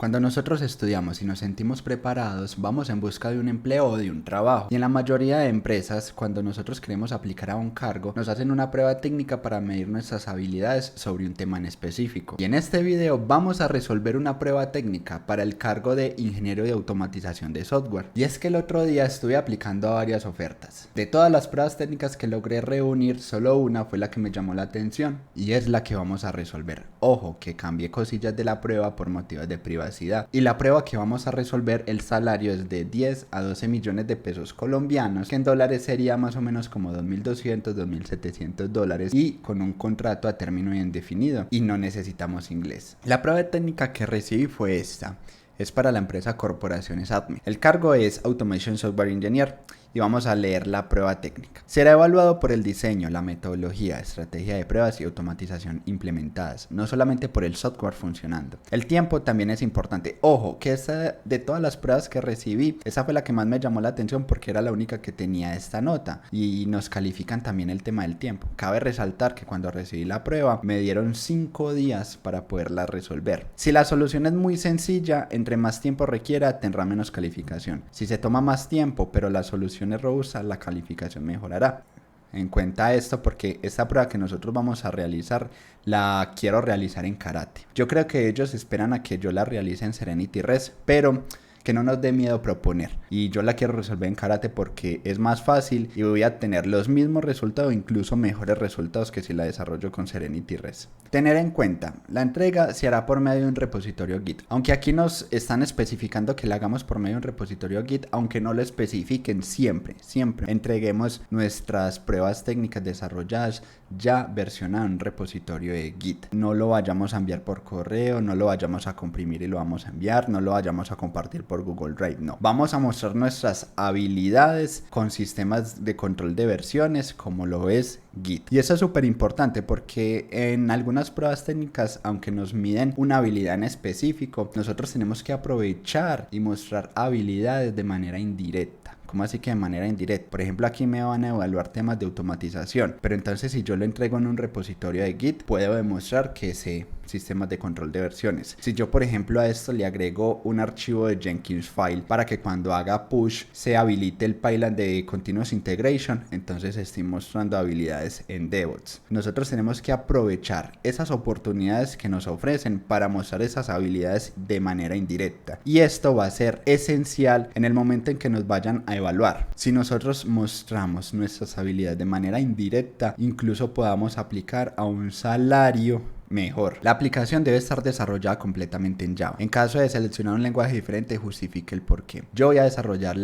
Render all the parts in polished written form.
Cuando nosotros estudiamos y nos sentimos preparados, vamos en busca de un empleo o de un trabajo. Y en la mayoría de empresas, cuando nosotros queremos aplicar a un cargo, nos hacen una prueba técnica para medir nuestras habilidades sobre un tema en específico. Y en este video vamos a resolver una prueba técnica para el cargo de ingeniero de automatización de software. Y es que el otro día estuve aplicando a varias ofertas. De todas las pruebas técnicas que logré reunir, solo una fue la que me llamó la atención y es la que vamos a resolver. Ojo, que cambié cosillas de la prueba por motivos de privacidad. Y la prueba que vamos a resolver, el salario es de 10 a 12 millones de pesos colombianos, que en dólares sería más o menos como 2.200, 2.700 dólares, y con un contrato a término indefinido, y no necesitamos inglés. La prueba técnica que recibí fue esta. Es para la empresa Corporaciones ATME. El cargo es Automation Software Engineer y vamos a leer la prueba técnica. Será evaluado por el diseño, la metodología, estrategia de pruebas y automatización implementadas, no solamente por el software funcionando. El tiempo también es importante. Ojo, que de todas las pruebas que recibí, esa fue la que más me llamó la atención porque era la única que tenía esta nota y nos califican también el tema del tiempo. Cabe resaltar que cuando recibí la prueba me dieron 5 días para poderla resolver. Si la solución es muy sencilla, entre más tiempo requiera tendrá menos calificación. Si se toma más tiempo pero la solución es robusta, la calificación mejorará. En cuenta esto porque esta prueba que nosotros vamos a realizar la quiero realizar en karate. Yo creo que ellos esperan a que yo la realice en Serenity Res, pero que no nos dé miedo proponer, y yo la quiero resolver en karate porque es más fácil y voy a tener los mismos resultados, incluso mejores resultados que si la desarrollo con Serenity Res. Tener en cuenta, la entrega se hará por medio de un repositorio Git, aunque aquí nos están especificando que la hagamos por medio de un repositorio Git, aunque no lo especifiquen, siempre entreguemos nuestras pruebas técnicas desarrolladas ya versionadas en un repositorio de Git. No lo vayamos a enviar por correo, no lo vayamos a comprimir y lo vamos a enviar, no lo vayamos a compartir por Google Drive, no. Vamos a mostrar nuestras habilidades con sistemas de control de versiones como lo es Git. Y eso es súper importante porque en algunas pruebas técnicas, aunque nos miden una habilidad en específico, nosotros tenemos que aprovechar y mostrar habilidades de manera indirecta. ¿Cómo así que de manera indirecta? Por ejemplo, aquí me van a evaluar temas de automatización, pero entonces si yo lo entrego en un repositorio de Git, puedo demostrar que sé sistemas de control de versiones. Si yo, por ejemplo, a esto le agrego un archivo de Jenkins file para que cuando haga push se habilite el pipeline de continuous integration, entonces estoy mostrando habilidades en DevOps. Nosotros tenemos que aprovechar esas oportunidades que nos ofrecen para mostrar esas habilidades de manera indirecta, y esto va a ser esencial en el momento en que nos vayan a evaluar. Si nosotros mostramos nuestras habilidades de manera indirecta, incluso podamos aplicar a un salario mejor. La aplicación debe estar desarrollada completamente en Java. En caso de seleccionar un lenguaje diferente, justifique el porqué. Yo voy a desarrollar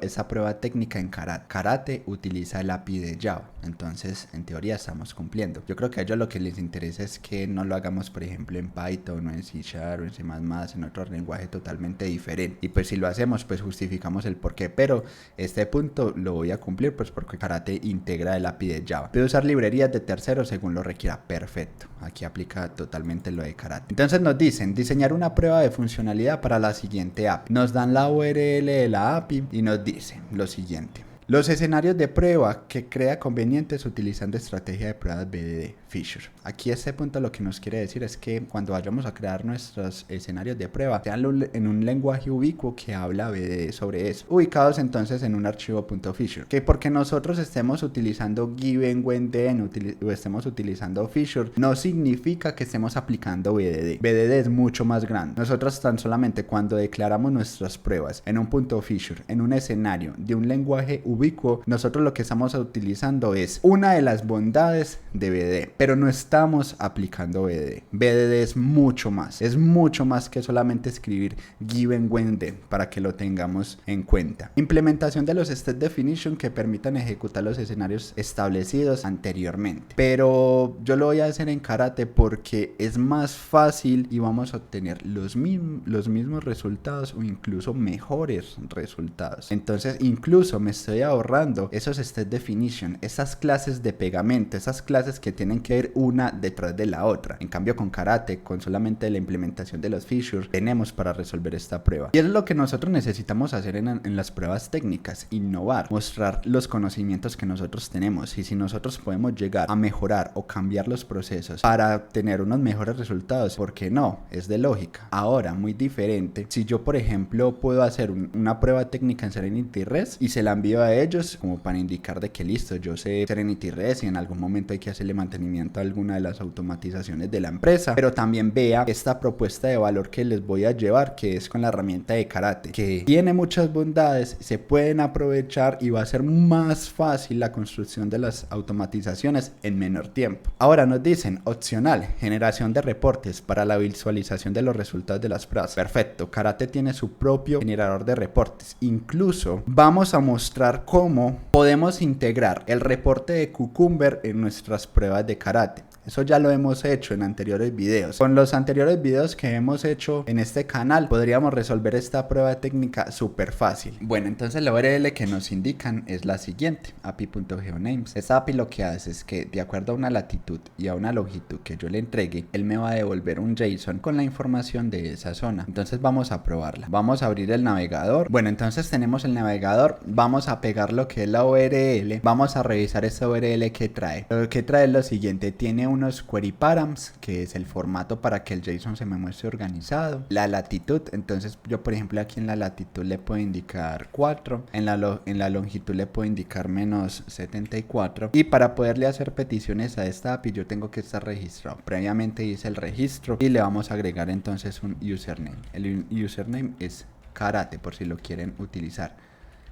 esa prueba técnica en Karate. Karate utiliza el API de Java, entonces en teoría estamos cumpliendo. Yo creo que a ellos lo que les interesa es que no lo hagamos, por ejemplo, en Python o en C# o en C++, en otro lenguaje totalmente diferente. Y pues si lo hacemos, pues justificamos el porqué. Pero este punto lo voy a cumplir pues porque Karate integra el API de Java. Puede usar librerías de terceros según lo requiera. Perfecto. Aquí aplica totalmente lo de Karate. Entonces nos dicen diseñar una prueba de funcionalidad para la siguiente API. Nos dan la URL de la API y nos dice lo siguiente: los escenarios de prueba que crea convenientes utilizando estrategia de pruebas BDD Feature. Aquí este punto lo que nos quiere decir es que cuando vayamos a crear nuestros escenarios de prueba, sean en un lenguaje ubicuo que habla BDD sobre eso, ubicados entonces en un archivo .feature. Que porque nosotros estemos utilizando given, when, then o estemos utilizando feature, no significa que estemos aplicando BDD. BDD es mucho más grande. Nosotros tan solamente cuando declaramos nuestras pruebas en un .feature, en un escenario de un lenguaje ubicuo, nosotros lo que estamos utilizando es una de las bondades de BDD, pero no estamos aplicando BDD. BDD es mucho más que solamente escribir given, when, then, para que lo tengamos en cuenta. Implementación de los state definition que permitan ejecutar los escenarios establecidos anteriormente, pero yo lo voy a hacer en Karate porque es más fácil y vamos a obtener los mismos resultados o incluso mejores resultados. Entonces incluso me estoy ahorrando esos step definition, esas clases de pegamento, esas clases que tienen que ir una detrás de la otra. En cambio con Karate, con solamente la implementación de los features, tenemos para resolver esta prueba. Y es lo que nosotros necesitamos hacer en las pruebas técnicas, innovar, mostrar los conocimientos que nosotros tenemos, y si nosotros podemos llegar a mejorar o cambiar los procesos para tener unos mejores resultados, ¿por qué no? Es de lógica. Ahora, muy diferente, si yo por ejemplo puedo hacer una prueba técnica en Serenity REST y se la envío a ellos como para indicar de que listo, yo sé Serenity REST y en algún momento hay que hacerle mantenimiento a alguna de las automatizaciones de la empresa, pero también vea esta propuesta de valor que les voy a llevar, que es con la herramienta de Karate, que tiene muchas bondades, se pueden aprovechar y va a ser más fácil la construcción de las automatizaciones en menor tiempo. Ahora nos dicen opcional, generación de reportes para la visualización de los resultados de las pruebas. Perfecto, Karate tiene su propio generador de reportes. Incluso vamos a mostrar cómo podemos integrar el reporte de Cucumber en nuestras pruebas de Karate. Eso ya lo hemos hecho en anteriores videos. Con los anteriores videos que hemos hecho en este canal podríamos resolver esta prueba técnica súper fácil. Bueno, entonces la URL que nos indican es la siguiente, api.geonames. Esta API lo que hace es que de acuerdo a una latitud y a una longitud que yo le entregue, él me va a devolver un JSON con la información de esa zona. Entonces vamos a probarla. Vamos a abrir el navegador. Bueno, entonces tenemos el navegador. Vamos a pegar lo que es la URL. Vamos a revisar esta URL que trae. Lo que trae es lo siguiente. Tiene unos query params, que es el formato para que el JSON se me muestre organizado. La latitud, entonces yo por ejemplo aquí en la latitud le puedo indicar 4, en la longitud le puedo indicar menos 74, y para poderle hacer peticiones a esta API yo tengo que estar registrado. Previamente hice el registro y le vamos a agregar entonces un username. El username es Karate, por si lo quieren utilizar,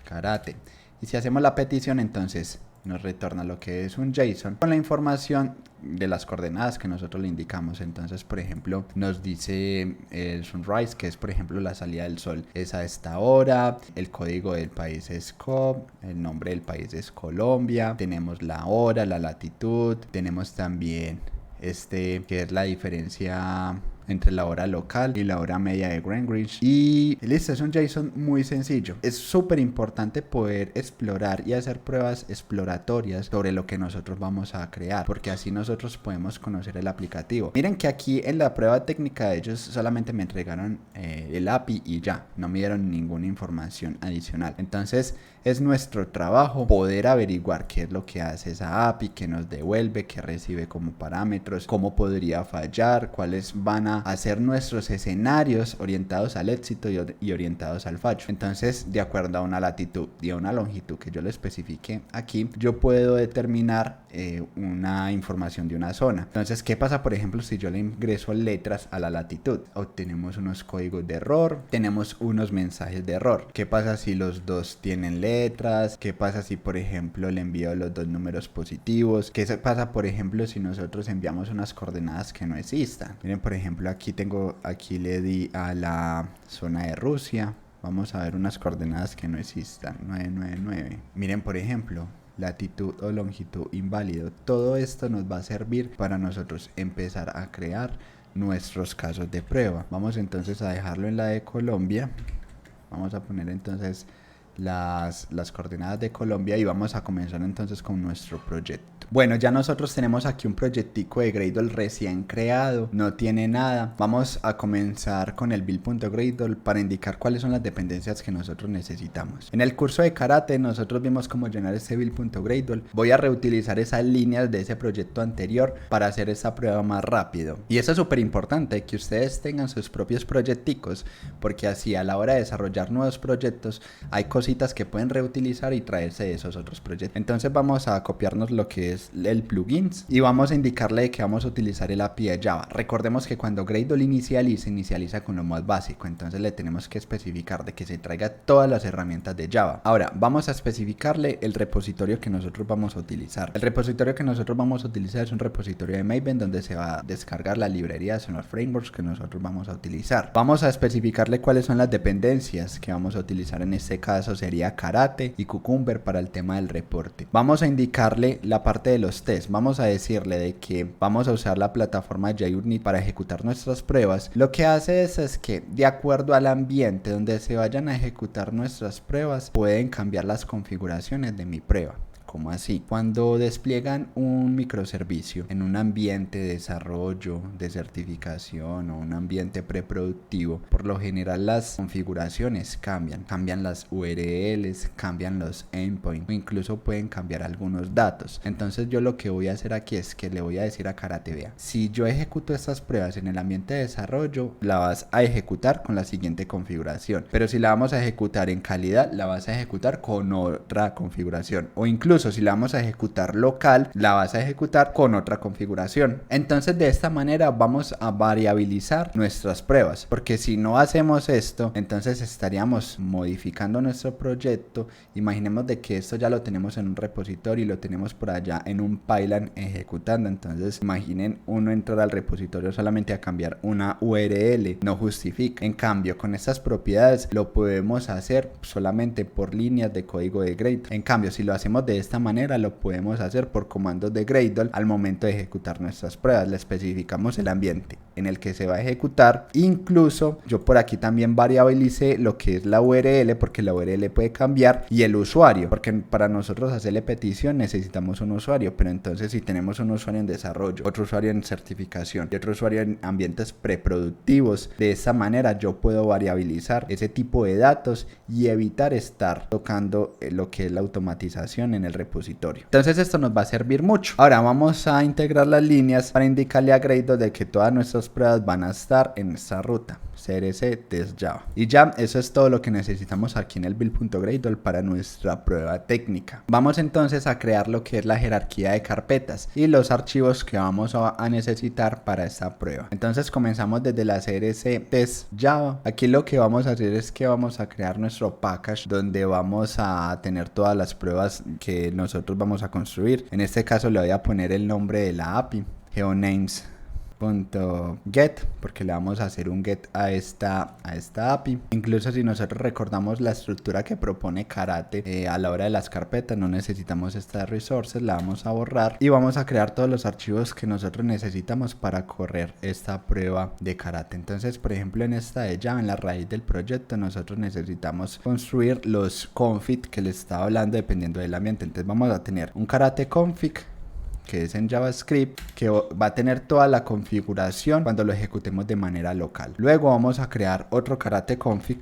Karate. Y si hacemos la petición, entonces nos retorna lo que es un JSON con la información de las coordenadas que nosotros le indicamos. Entonces por ejemplo nos dice el sunrise, que es por ejemplo la salida del sol es a esta hora, el código del país es COP, el nombre del país es Colombia, tenemos la hora, la latitud, tenemos también que es la diferencia entre la hora local y la hora media de Greenwich. Y listo, es un JSON muy sencillo. Es súper importante poder explorar y hacer pruebas exploratorias sobre lo que nosotros vamos a crear, porque así nosotros podemos conocer el aplicativo. Miren que aquí en la prueba técnica de ellos solamente me entregaron el API y ya, no me dieron ninguna información adicional. Entonces es nuestro trabajo poder averiguar qué es lo que hace esa API, qué nos devuelve, qué recibe como parámetros, cómo podría fallar, cuáles van a hacer nuestros escenarios orientados al éxito y orientados al fallo. Entonces, de acuerdo a una latitud y a una longitud que yo le especifique aquí, yo puedo determinar una información de una zona. Entonces, ¿qué pasa, por ejemplo, si yo le ingreso letras a la latitud? Obtenemos unos códigos de error, tenemos unos mensajes de error. ¿Qué pasa si los dos tienen letras? ¿Qué pasa si, por ejemplo, le envío los dos números positivos? ¿Qué pasa, por ejemplo, si nosotros enviamos unas coordenadas que no existan? Miren, por ejemplo, aquí le di a la zona de Rusia. Vamos a ver unas coordenadas que no existan, 999. Miren, por ejemplo, latitud o longitud inválido. Todo esto nos va a servir para nosotros empezar a crear nuestros casos de prueba. Vamos entonces a dejarlo en la de Colombia. Vamos a poner entonces las coordenadas de Colombia y vamos a comenzar entonces con nuestro proyecto. Bueno, ya nosotros tenemos aquí un proyectico de Gradle recién creado, no tiene nada. Vamos a comenzar con el build.gradle para indicar cuáles son las dependencias que nosotros necesitamos. En el curso de Karate nosotros vimos cómo llenar este build.gradle. Voy a reutilizar esas líneas de ese proyecto anterior para hacer esta prueba más rápido. Y eso es súper importante, que ustedes tengan sus propios proyecticos, porque así a la hora de desarrollar nuevos proyectos hay cositas que pueden reutilizar y traerse de esos otros proyectos. Entonces vamos a copiarnos lo que es el plugins y vamos a indicarle que vamos a utilizar el API de Java. Recordemos que cuando Gradle inicializa con lo más básico, entonces le tenemos que especificar de que se traiga todas las herramientas de Java. Ahora vamos a especificarle el repositorio que nosotros vamos a utilizar. El repositorio que nosotros vamos a utilizar es un repositorio de Maven donde se va a descargar la librería, son los frameworks que nosotros vamos a utilizar. Vamos a especificarle cuáles son las dependencias que vamos a utilizar. En este caso sería Karate y Cucumber para el tema del reporte. Vamos a indicarle la parte parte de los tests vamos a decirle de que vamos a usar la plataforma JUnit para ejecutar nuestras pruebas, lo que hace es que de acuerdo al ambiente donde se vayan a ejecutar nuestras pruebas, pueden cambiar las configuraciones de mi prueba. ¿Cómo así? Cuando despliegan un microservicio en un ambiente de desarrollo, de certificación o un ambiente preproductivo, por lo general las configuraciones cambian las URLs, cambian los endpoints o incluso pueden cambiar algunos datos. Entonces yo lo que voy a hacer aquí es que le voy a decir a Karate, vea, si yo ejecuto estas pruebas en el ambiente de desarrollo, la vas a ejecutar con la siguiente configuración, pero si la vamos a ejecutar en calidad, la vas a ejecutar con otra configuración, o incluso si la vamos a ejecutar local, la vas a ejecutar con otra configuración. Entonces de esta manera vamos a variabilizar nuestras pruebas, porque si no hacemos esto, entonces estaríamos modificando nuestro proyecto. Imaginemos de que esto ya lo tenemos en un repositorio y lo tenemos por allá en un pipeline ejecutando. Entonces imaginen uno entrar al repositorio solamente a cambiar una URL, no justifica. En cambio, con estas propiedades lo podemos hacer solamente por líneas de código de Gradle. En cambio, si lo hacemos de esta manera, lo podemos hacer por comandos de Gradle. Al momento de ejecutar nuestras pruebas, le especificamos el ambiente en el que se va a ejecutar. Incluso yo por aquí también variabilicé lo que es la URL, porque la URL puede cambiar, y el usuario, porque para nosotros hacerle petición necesitamos un usuario. Pero entonces si tenemos un usuario en desarrollo, otro usuario en certificación y otro usuario en ambientes preproductivos, de esa manera yo puedo variabilizar ese tipo de datos y evitar estar tocando lo que es la automatización en el repositorio. Entonces esto nos va a servir mucho. Ahora vamos a integrar las líneas para indicarle a Gradle de que todas nuestras pruebas van a estar en esta ruta CRC test Java. Y ya, eso es todo lo que necesitamos aquí en el build.gradle para nuestra prueba técnica. Vamos entonces a crear lo que es la jerarquía de carpetas y los archivos que vamos a necesitar para esta prueba. Entonces comenzamos desde la CRC test Java. Aquí lo que vamos a hacer es que vamos a crear nuestro package donde vamos a tener todas las pruebas que nosotros vamos a construir. En este caso le voy a poner el nombre de la API, geonames.get, porque le vamos a hacer un get a esta API. Incluso si nosotros recordamos la estructura que propone Karate a la hora de las carpetas, no necesitamos estas resources, la vamos a borrar y vamos a crear todos los archivos que nosotros necesitamos para correr esta prueba de Karate. Entonces, por ejemplo, en esta de Java, en la raíz del proyecto, nosotros necesitamos construir los config que les estaba hablando dependiendo del ambiente. Entonces vamos a tener un Karate config, que es en JavaScript, que va a tener toda la configuración cuando lo ejecutemos de manera local. Luego vamos a crear otro karate config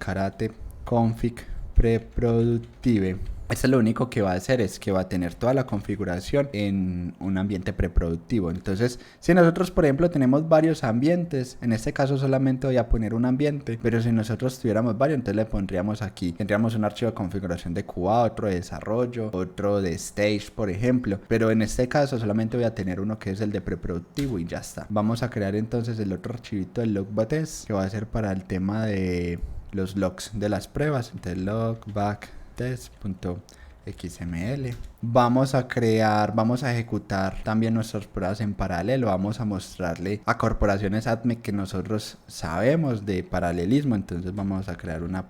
preproductive. Este lo único que va a hacer es que va a tener toda la configuración en un ambiente preproductivo. Entonces, si nosotros, por ejemplo, tenemos varios ambientes, en este caso solamente voy a poner un ambiente, pero si nosotros tuviéramos varios, entonces le pondríamos aquí, tendríamos un archivo de configuración de QA, otro de desarrollo, otro de stage, por ejemplo. Pero en este caso solamente voy a tener uno que es el de preproductivo y ya está. Vamos a crear entonces el otro archivito del logback.test, que va a ser para el tema de los logs de las pruebas. Entonces logback.test.xml. Vamos a ejecutar también nuestras pruebas en paralelo. Vamos a mostrarle a corporaciones ADME que nosotros sabemos de paralelismo. Entonces vamos a crear una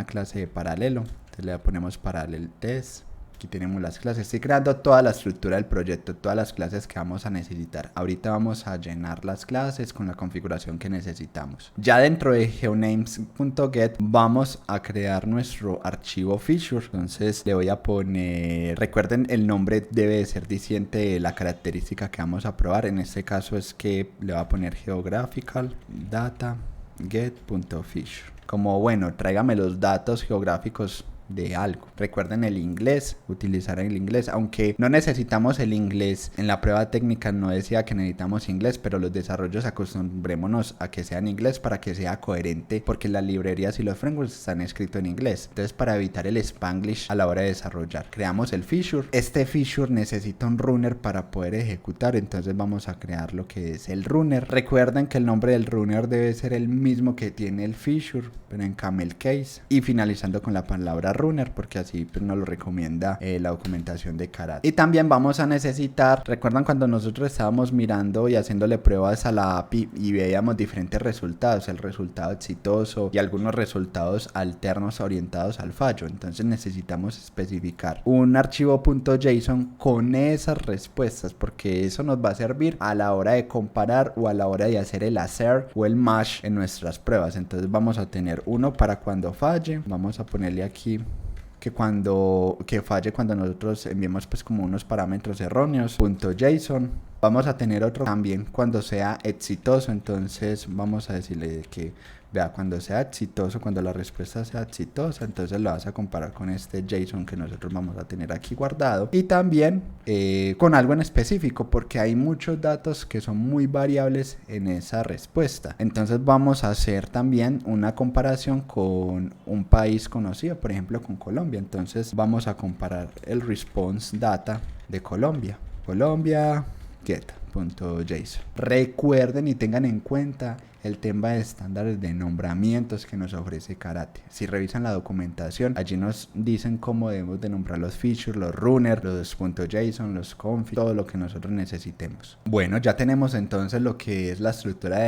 clase de paralelo. Entonces le ponemos parallel test. Aquí tenemos las clases. Estoy creando toda la estructura del proyecto, todas las clases que vamos a necesitar. Ahorita vamos a llenar las clases con la configuración que necesitamos. Ya dentro de geonames.get vamos a crear nuestro archivo feature. Entonces le voy a poner, recuerden, el nombre debe de ser diciente de la característica que vamos a probar. En este caso es que le voy a poner geographical data get.feature. Como bueno, tráigame los datos geográficos de algo. Recuerden el inglés, utilizar el inglés, aunque no necesitamos el inglés. En la prueba técnica no decía que necesitamos inglés, pero los desarrollos acostumbrémonos a que sea en inglés para que sea coherente, porque las librerías y los frameworks están escritos en inglés. Entonces, para evitar el Spanglish a la hora de desarrollar, creamos el feature. Este feature necesita un runner para poder ejecutar, entonces vamos a crear lo que es el runner. Recuerden que el nombre del runner debe ser el mismo que tiene el feature, pero en camel case, y finalizando con la palabra runner, porque así pues, nos lo recomienda la documentación de karate. Y también vamos a necesitar, recuerdan cuando nosotros estábamos mirando y haciéndole pruebas a la API y veíamos diferentes resultados, el resultado exitoso y algunos resultados alternos orientados al fallo. Entonces necesitamos especificar un archivo .json con esas respuestas, porque eso nos va a servir a la hora de comparar o a la hora de hacer el assert o el match en nuestras pruebas. Entonces vamos a tener uno para cuando falle, vamos a ponerle aquí que falle cuando nosotros enviemos pues como unos parámetros erróneos .json. Vamos a tener otro también cuando sea exitoso, entonces vamos a decirle que vea, cuando sea exitoso, cuando la respuesta sea exitosa, entonces lo vas a comparar con este JSON que nosotros vamos a tener aquí guardado. Y también con algo en específico, porque hay muchos datos que son muy variables en esa respuesta. Entonces vamos a hacer también una comparación con un país conocido, por ejemplo con Colombia. Entonces vamos a comparar el response data de Colombia. Colombia get.json. Recuerden y tengan en cuenta el tema de estándares de nombramientos que nos ofrece Karate. Si revisan la documentación, allí nos dicen cómo debemos de nombrar los features, los runners, los .json, los config, todo lo que nosotros necesitemos. Bueno, ya tenemos entonces lo que es la estructura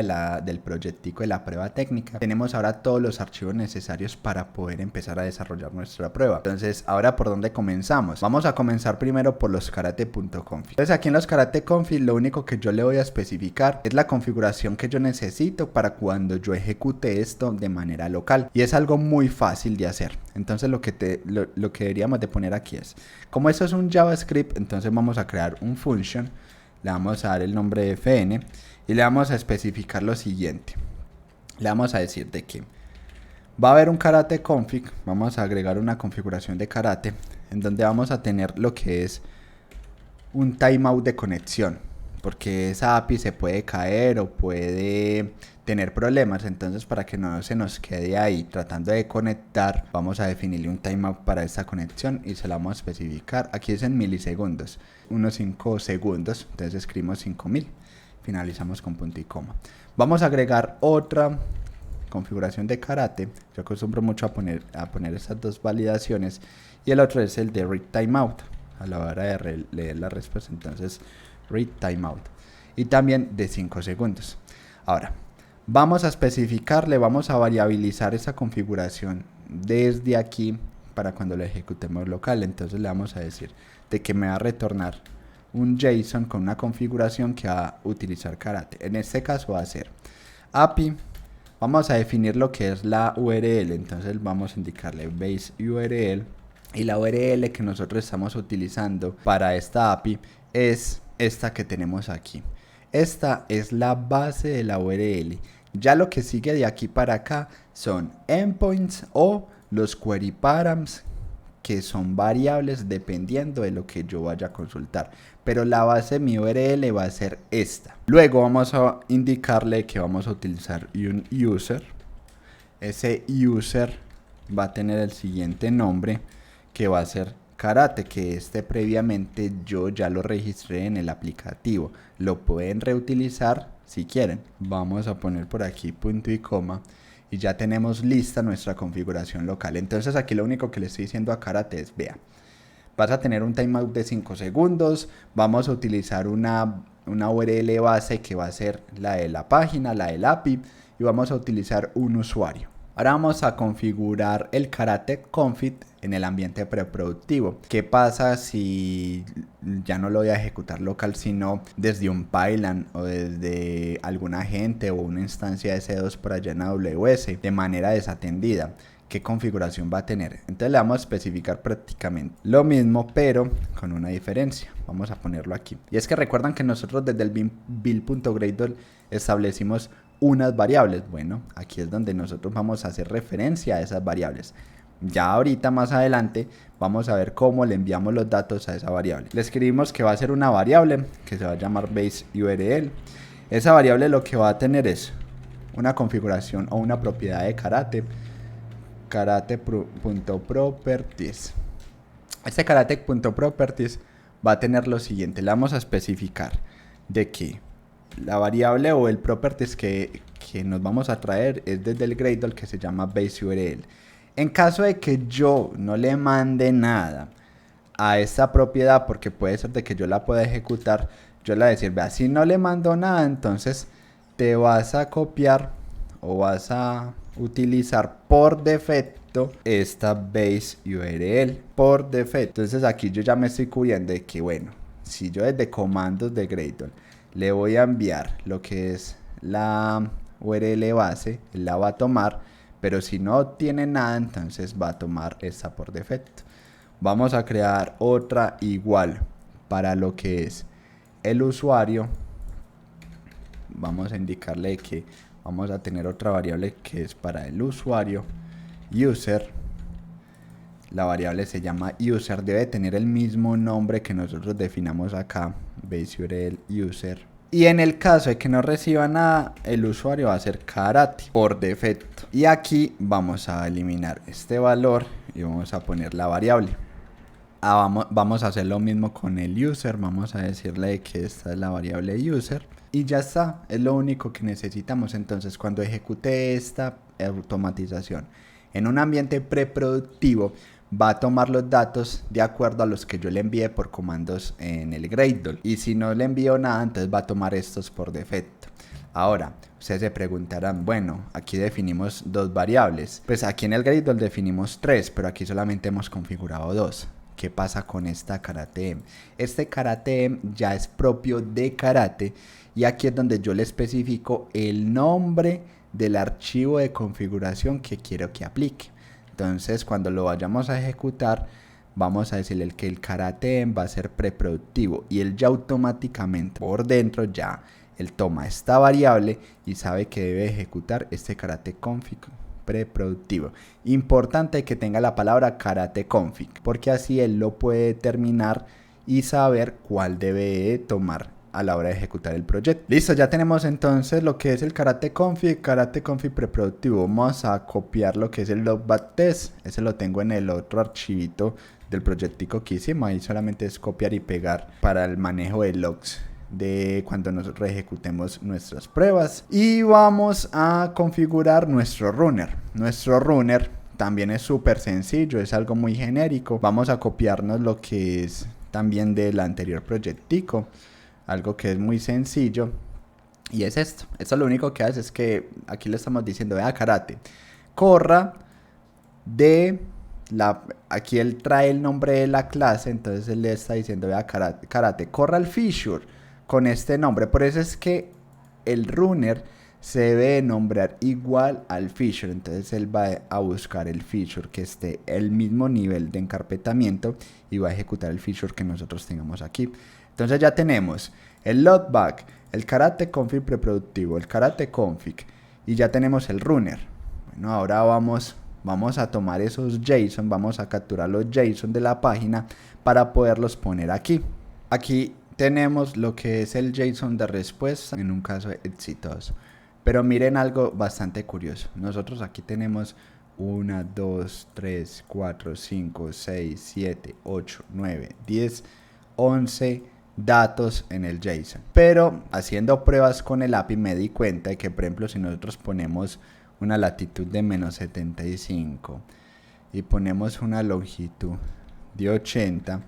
del proyectico de la prueba técnica. Tenemos ahora todos los archivos necesarios para poder empezar a desarrollar nuestra prueba. Entonces, ahora ¿por dónde comenzamos? Vamos a comenzar primero por los karate.config. Entonces, aquí en los karate.config lo único que yo le voy a especificar es la configuración que yo necesito para cuando yo ejecute esto de manera local, y es algo muy fácil de hacer. Entonces lo que deberíamos de poner aquí es, como eso es un JavaScript, entonces vamos a crear un function, le vamos a dar el nombre de fn y le vamos a especificar lo siguiente. Le vamos a decir de que va a haber un karate config, vamos a agregar una configuración de karate en donde vamos a tener lo que es un timeout de conexión, porque esa API se puede caer o puede tener problemas. Entonces, para que no se nos quede ahí tratando de conectar, vamos a definirle un timeout para esta conexión y se la vamos a especificar. Aquí es en milisegundos, unos 5 segundos, entonces escribimos 5000, finalizamos con punto y coma. Vamos a agregar otra configuración de karate. Yo acostumbro mucho a poner estas dos validaciones, y el otro es el de read timeout a la hora de leer la respuesta. Entonces read timeout, y también de 5 segundos. Ahora vamos a especificarle, vamos a variabilizar esa configuración desde aquí para cuando lo ejecutemos local. Entonces le vamos a decir de que me va a retornar un JSON con una configuración que va a utilizar karate. En este caso va a ser API. Vamos a definir lo que es la URL, entonces vamos a indicarle base URL, y la URL que nosotros estamos utilizando para esta API es esta que tenemos aquí. Esta es la base de la URL. Ya lo que sigue de aquí para acá son endpoints o los query params, que son variables dependiendo de lo que yo vaya a consultar. Pero la base de mi URL va a ser esta. Luego vamos a indicarle que vamos a utilizar un user. Ese user va a tener el siguiente nombre, que va a ser karate, que previamente yo ya lo registré en el aplicativo. Lo pueden reutilizar si quieren. Vamos a poner por aquí punto y coma, y ya tenemos lista nuestra configuración local. Entonces aquí lo único que le estoy diciendo a karate es, vea, vas a tener un timeout de 5 segundos, vamos a utilizar una URL base que va a ser la de la página, la del API, y vamos a utilizar un usuario. Ahora vamos a configurar el karate config en el ambiente preproductivo. ¿Qué pasa si ya no lo voy a ejecutar local, sino desde un Python o desde algún agente o una instancia de S2 por allá en AWS de manera desatendida? ¿Qué configuración va a tener? Entonces le vamos a especificar prácticamente lo mismo, pero con una diferencia. Vamos a ponerlo aquí. Y es que recuerdan que nosotros desde el build.gradle establecimos unas variables. Bueno, aquí es donde nosotros vamos a hacer referencia a esas variables. Ya ahorita más adelante vamos a ver cómo le enviamos los datos a esa variable. Le escribimos que va a ser una variable que se va a llamar base URL. Esa variable lo que va a tener es una configuración o una propiedad de karate.properties. Este karate.properties va a tener lo siguiente. Le vamos a especificar de que la variable o el properties que nos vamos a traer es desde el Gradle, que se llama base URL. En caso de que yo no le mande nada a esta propiedad, porque puede ser de que yo la pueda ejecutar, yo le voy a decir, vea, si no le mando nada, entonces te vas a copiar o vas a utilizar por defecto esta base URL por defecto. Entonces aquí yo ya me estoy cubriendo de que, bueno, si yo desde comandos de Gradle le voy a enviar lo que es la URL base, él la va a tomar, pero si no tiene nada, entonces va a tomar esta por defecto. Vamos a crear otra igual para lo que es el usuario. Vamos a indicarle que vamos a tener otra variable que es para el usuario, user. La variable se llama user, debe tener el mismo nombre que nosotros definamos acá, base URL user. Y en el caso de que no reciba nada, el usuario va a ser karate por defecto. Y aquí vamos a eliminar este valor y vamos a poner la variable. Vamos a hacer lo mismo con el user, vamos a decirle que esta es la variable user y ya está, es lo único que necesitamos. Entonces cuando ejecute esta automatización en un ambiente preproductivo, va a tomar los datos de acuerdo a los que yo le envíe por comandos en el Gradle, y si no le envío nada, entonces va a tomar estos por defecto. Ahora, ustedes se preguntarán, bueno, aquí definimos dos variables, pues aquí en el Gradle definimos tres, pero aquí solamente hemos configurado dos. ¿Qué pasa con esta KarateM? Este KarateM ya es propio de Karate y aquí es donde yo le especifico el nombre del archivo de configuración que quiero que aplique. Entonces cuando lo vayamos a ejecutar, vamos a decirle que el KarateM va a ser preproductivo y él ya automáticamente por dentro ya él toma esta variable y sabe que debe ejecutar este karateconfig preproductivo. Importante que tenga la palabra karateconfig, porque así él lo puede determinar y saber cuál debe tomar a la hora de ejecutar el proyecto. Listo, ya tenemos entonces lo que es el karateconfig preproductivo. Vamos a copiar lo que es el logback test. Ese lo tengo en el otro archivito del proyectico que hicimos. Ahí solamente es copiar y pegar para el manejo de logs de cuando nos ejecutemos nuestras pruebas. Y vamos a configurar nuestro runner. Nuestro runner también es súper sencillo, es algo muy genérico. Vamos a copiarnos lo que es también del anterior proyectico, algo que es muy sencillo, y es esto. Esto lo único que hace es que aquí le estamos diciendo, vea, karate, corra de la, aquí él trae el nombre de la clase, entonces él le está diciendo, vea, karate, corra el feature con este nombre. Por eso es que el runner se debe nombrar igual al feature. Entonces él va a buscar el feature que esté el mismo nivel de encarpetamiento y va a ejecutar el feature que nosotros tengamos aquí. Entonces ya tenemos el loadback, el karateconfig preproductivo, el karateconfig, y ya tenemos el runner. Bueno, ahora vamos a tomar esos JSON, vamos a capturar los JSON de la página para poderlos poner aquí. Aquí tenemos lo que es el JSON de respuesta en un caso exitoso. Pero miren algo bastante curioso. Nosotros aquí tenemos 1, 2, 3, 4, 5, 6, 7, 8, 9, 10, 11 datos en el JSON. Pero haciendo pruebas con el API me di cuenta de que, por ejemplo, si nosotros ponemos una latitud de -75 y ponemos una longitud de 80,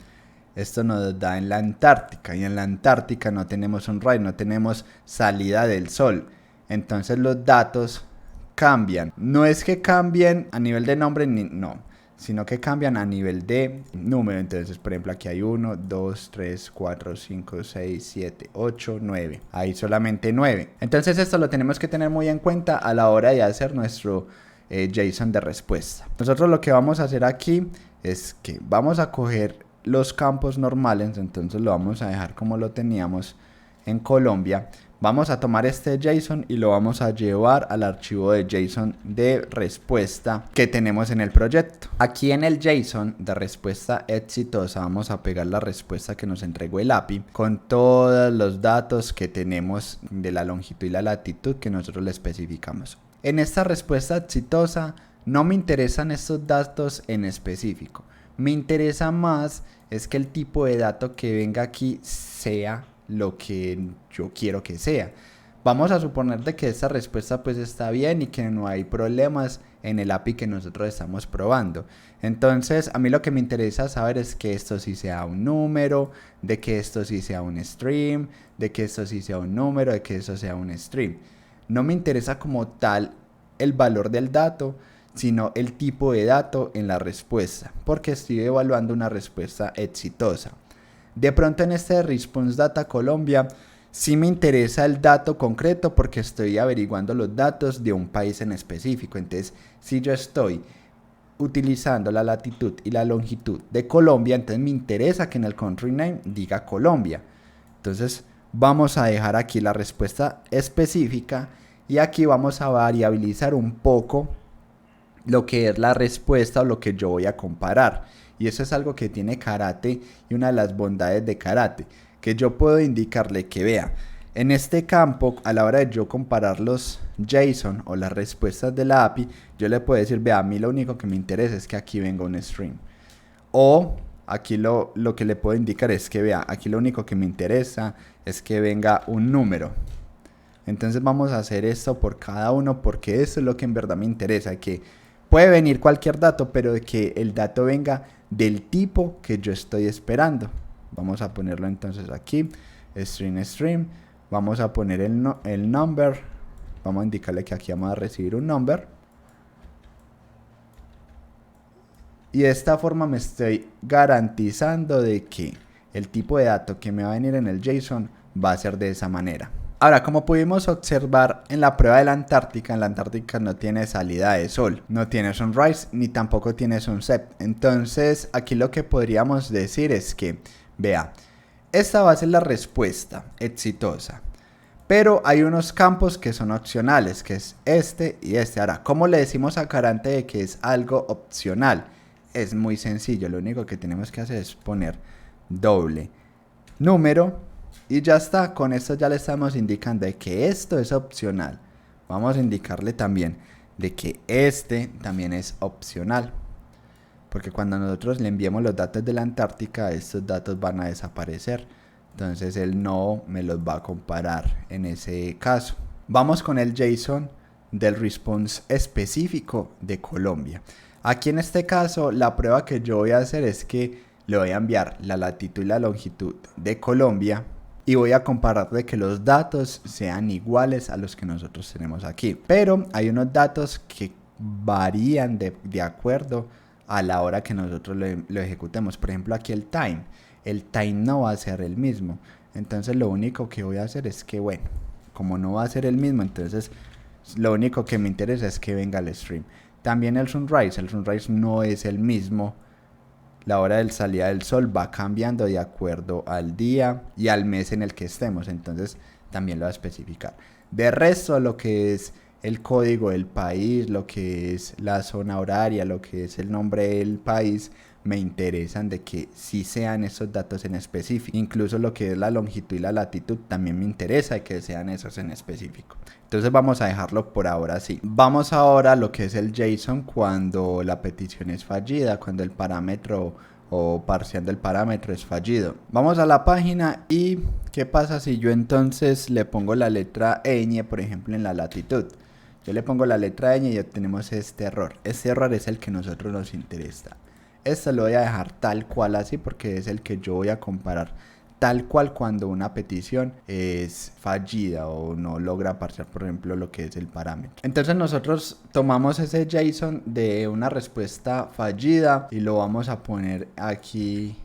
esto nos da en la Antártica, y en la Antártica no tenemos un rayo, no tenemos salida del sol. Entonces los datos cambian. No es que cambien a nivel de nombre, no, sino que cambian a nivel de número. Entonces, por ejemplo, aquí hay 1, 2, 3, 4, 5, 6, 7, 8, 9. Hay solamente 9. Entonces esto lo tenemos que tener muy en cuenta a la hora de hacer nuestro JSON de respuesta. Nosotros lo que vamos a hacer aquí es que vamos a coger los campos normales, entonces lo vamos a dejar como lo teníamos en Colombia. Vamos a tomar este JSON y lo vamos a llevar al archivo de JSON de respuesta que tenemos en el proyecto. Aquí en el JSON de respuesta exitosa vamos a pegar la respuesta que nos entregó el API con todos los datos que tenemos de la longitud y la latitud que nosotros le especificamos. En esta respuesta exitosa no me interesan estos datos en específico. Me interesa más es que el tipo de dato que venga aquí sea lo que yo quiero que sea. Vamos a suponer de que esta respuesta pues está bien y que no hay problemas en el API que nosotros estamos probando. Entonces a mí lo que me interesa saber es que esto sí sea un número, de que esto sí sea un stream, de que esto sí sea un número, de que eso sea un stream. No me interesa como tal el valor del dato, sino el tipo de dato en la respuesta, porque estoy evaluando una respuesta exitosa. De pronto en este Response Data Colombia sí me interesa el dato concreto porque estoy averiguando los datos de un país en específico. Entonces, si yo estoy utilizando la latitud y la longitud de Colombia, entonces me interesa que en el country name diga Colombia. Entonces, vamos a dejar aquí la respuesta específica y aquí vamos a variabilizar un poco lo que es la respuesta o lo que yo voy a comparar. Y eso es algo que tiene Karate y una de las bondades de Karate, que yo puedo indicarle que vea, en este campo a la hora de yo comparar los JSON o las respuestas de la API, yo le puedo decir, vea, a mí lo único que me interesa es que aquí venga un string. O aquí lo que le puedo indicar es que vea, aquí lo único que me interesa es que venga un número. Entonces vamos a hacer esto por cada uno porque eso es lo que en verdad me interesa, que puede venir cualquier dato, pero de que el dato venga del tipo que yo estoy esperando. Vamos a ponerlo entonces aquí, string, vamos a poner el number, vamos a indicarle que aquí vamos a recibir un number. Y de esta forma me estoy garantizando de que el tipo de dato que me va a venir en el JSON va a ser de esa manera. Ahora, como pudimos observar en la prueba de la Antártica no tiene salida de sol, no tiene sunrise ni tampoco tiene sunset. Entonces, aquí lo que podríamos decir es que, vea, esta va a ser la respuesta exitosa. Pero hay unos campos que son opcionales, que es este y este. Ahora, ¿cómo le decimos a Karate de que es algo opcional? Es muy sencillo, lo único que tenemos que hacer es poner doble número y ya está. Con esto ya le estamos indicando de que esto es opcional. Vamos a indicarle también de que este también es opcional, porque cuando nosotros le enviemos los datos de la Antártica, estos datos van a desaparecer. Entonces él no me los va a comparar en ese caso. Vamos con el JSON del response específico de Colombia. Aquí en este caso la prueba que yo voy a hacer es que le voy a enviar la latitud y la longitud de Colombia y voy a comparar de que los datos sean iguales a los que nosotros tenemos aquí. Pero hay unos datos que varían de acuerdo a la hora que nosotros lo ejecutemos. Por ejemplo, aquí el time no va a ser el mismo. Entonces lo único que voy a hacer es que, bueno, como no va a ser el mismo, entonces lo único que me interesa es que venga el stream. También el sunrise no es el mismo. La hora de salida del sol va cambiando de acuerdo al día y al mes en el que estemos. Entonces también lo va a especificar. De resto, lo que es el código del país, lo que es la zona horaria, lo que es el nombre del país, me interesan de que sí sean esos datos en específico. Incluso lo que es la longitud y la latitud también me interesa de que sean esos en específico. Entonces vamos a dejarlo por ahora así. Vamos ahora a lo que es el JSON cuando la petición es fallida, cuando el parámetro o parcial del parámetro es fallido. Vamos a la página y ¿qué pasa si yo entonces le pongo la letra ñ, por ejemplo, en la latitud? Yo le pongo la letra ñ y obtenemos este error. Este error es el que a nosotros nos interesa. Esto lo voy a dejar tal cual así porque es el que yo voy a comparar tal cual cuando una petición es fallida o no logra parciar, por ejemplo, lo que es el parámetro. Entonces nosotros tomamos ese JSON de una respuesta fallida y lo vamos a poner aquí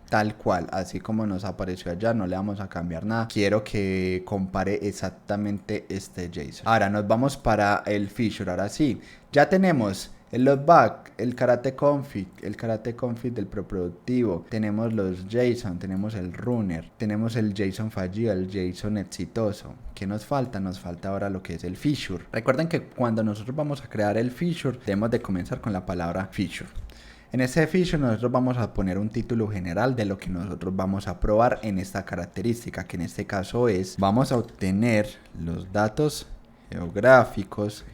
tal cual, así como nos apareció allá, no le vamos a cambiar nada. Quiero que compare exactamente este JSON. Ahora nos vamos para el feature. Ahora sí, ya tenemos el loadback, el karate config del preproductivo, tenemos los JSON, tenemos el runner, tenemos el JSON fallido, el JSON exitoso. ¿Qué nos falta? Nos falta ahora lo que es el feature. Recuerden que cuando nosotros vamos a crear el feature, debemos de comenzar con la palabra feature. En ese feature nosotros vamos a poner un título general de lo que nosotros vamos a probar en esta característica, que en este caso es, vamos a obtener los datos geográficos,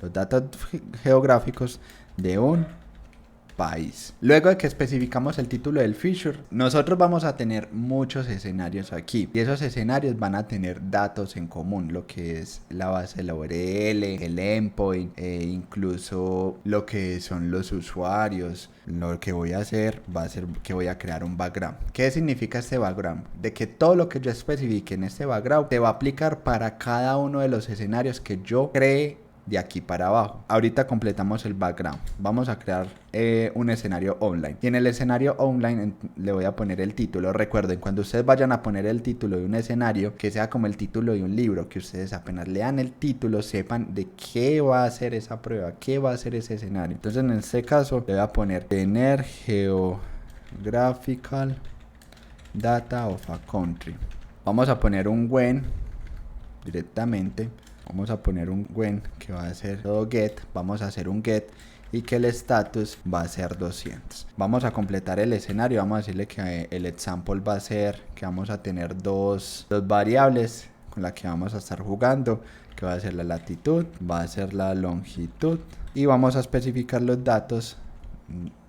los datos geográficos de un país. Luego de que especificamos el título del feature, nosotros vamos a tener muchos escenarios aquí y esos escenarios van a tener datos en común, lo que es la base de la URL, el endpoint, incluso lo que son los usuarios. Lo que voy a hacer va a ser que voy a crear un background. ¿Qué significa este background? De que todo lo que yo especifique en este background te va a aplicar para cada uno de los escenarios que yo cree de aquí para abajo. Ahorita completamos el background. Vamos a crear un escenario online. Y en el escenario online le voy a poner el título. Recuerden, cuando ustedes vayan a poner el título de un escenario, que sea como el título de un libro, que ustedes apenas lean el título sepan de qué va a ser esa prueba, qué va a ser ese escenario. Entonces en este caso le voy a poner tener geographical data of a country. Vamos a poner un when directamente. Vamos a poner un when que va a ser todo get. Vamos a hacer un get y que el status va a ser 200. Vamos a completar el escenario. Vamos a decirle que el example va a ser que vamos a tener dos variables con las que vamos a estar jugando, que va a ser la latitud, va a ser la longitud, y vamos a especificar los datos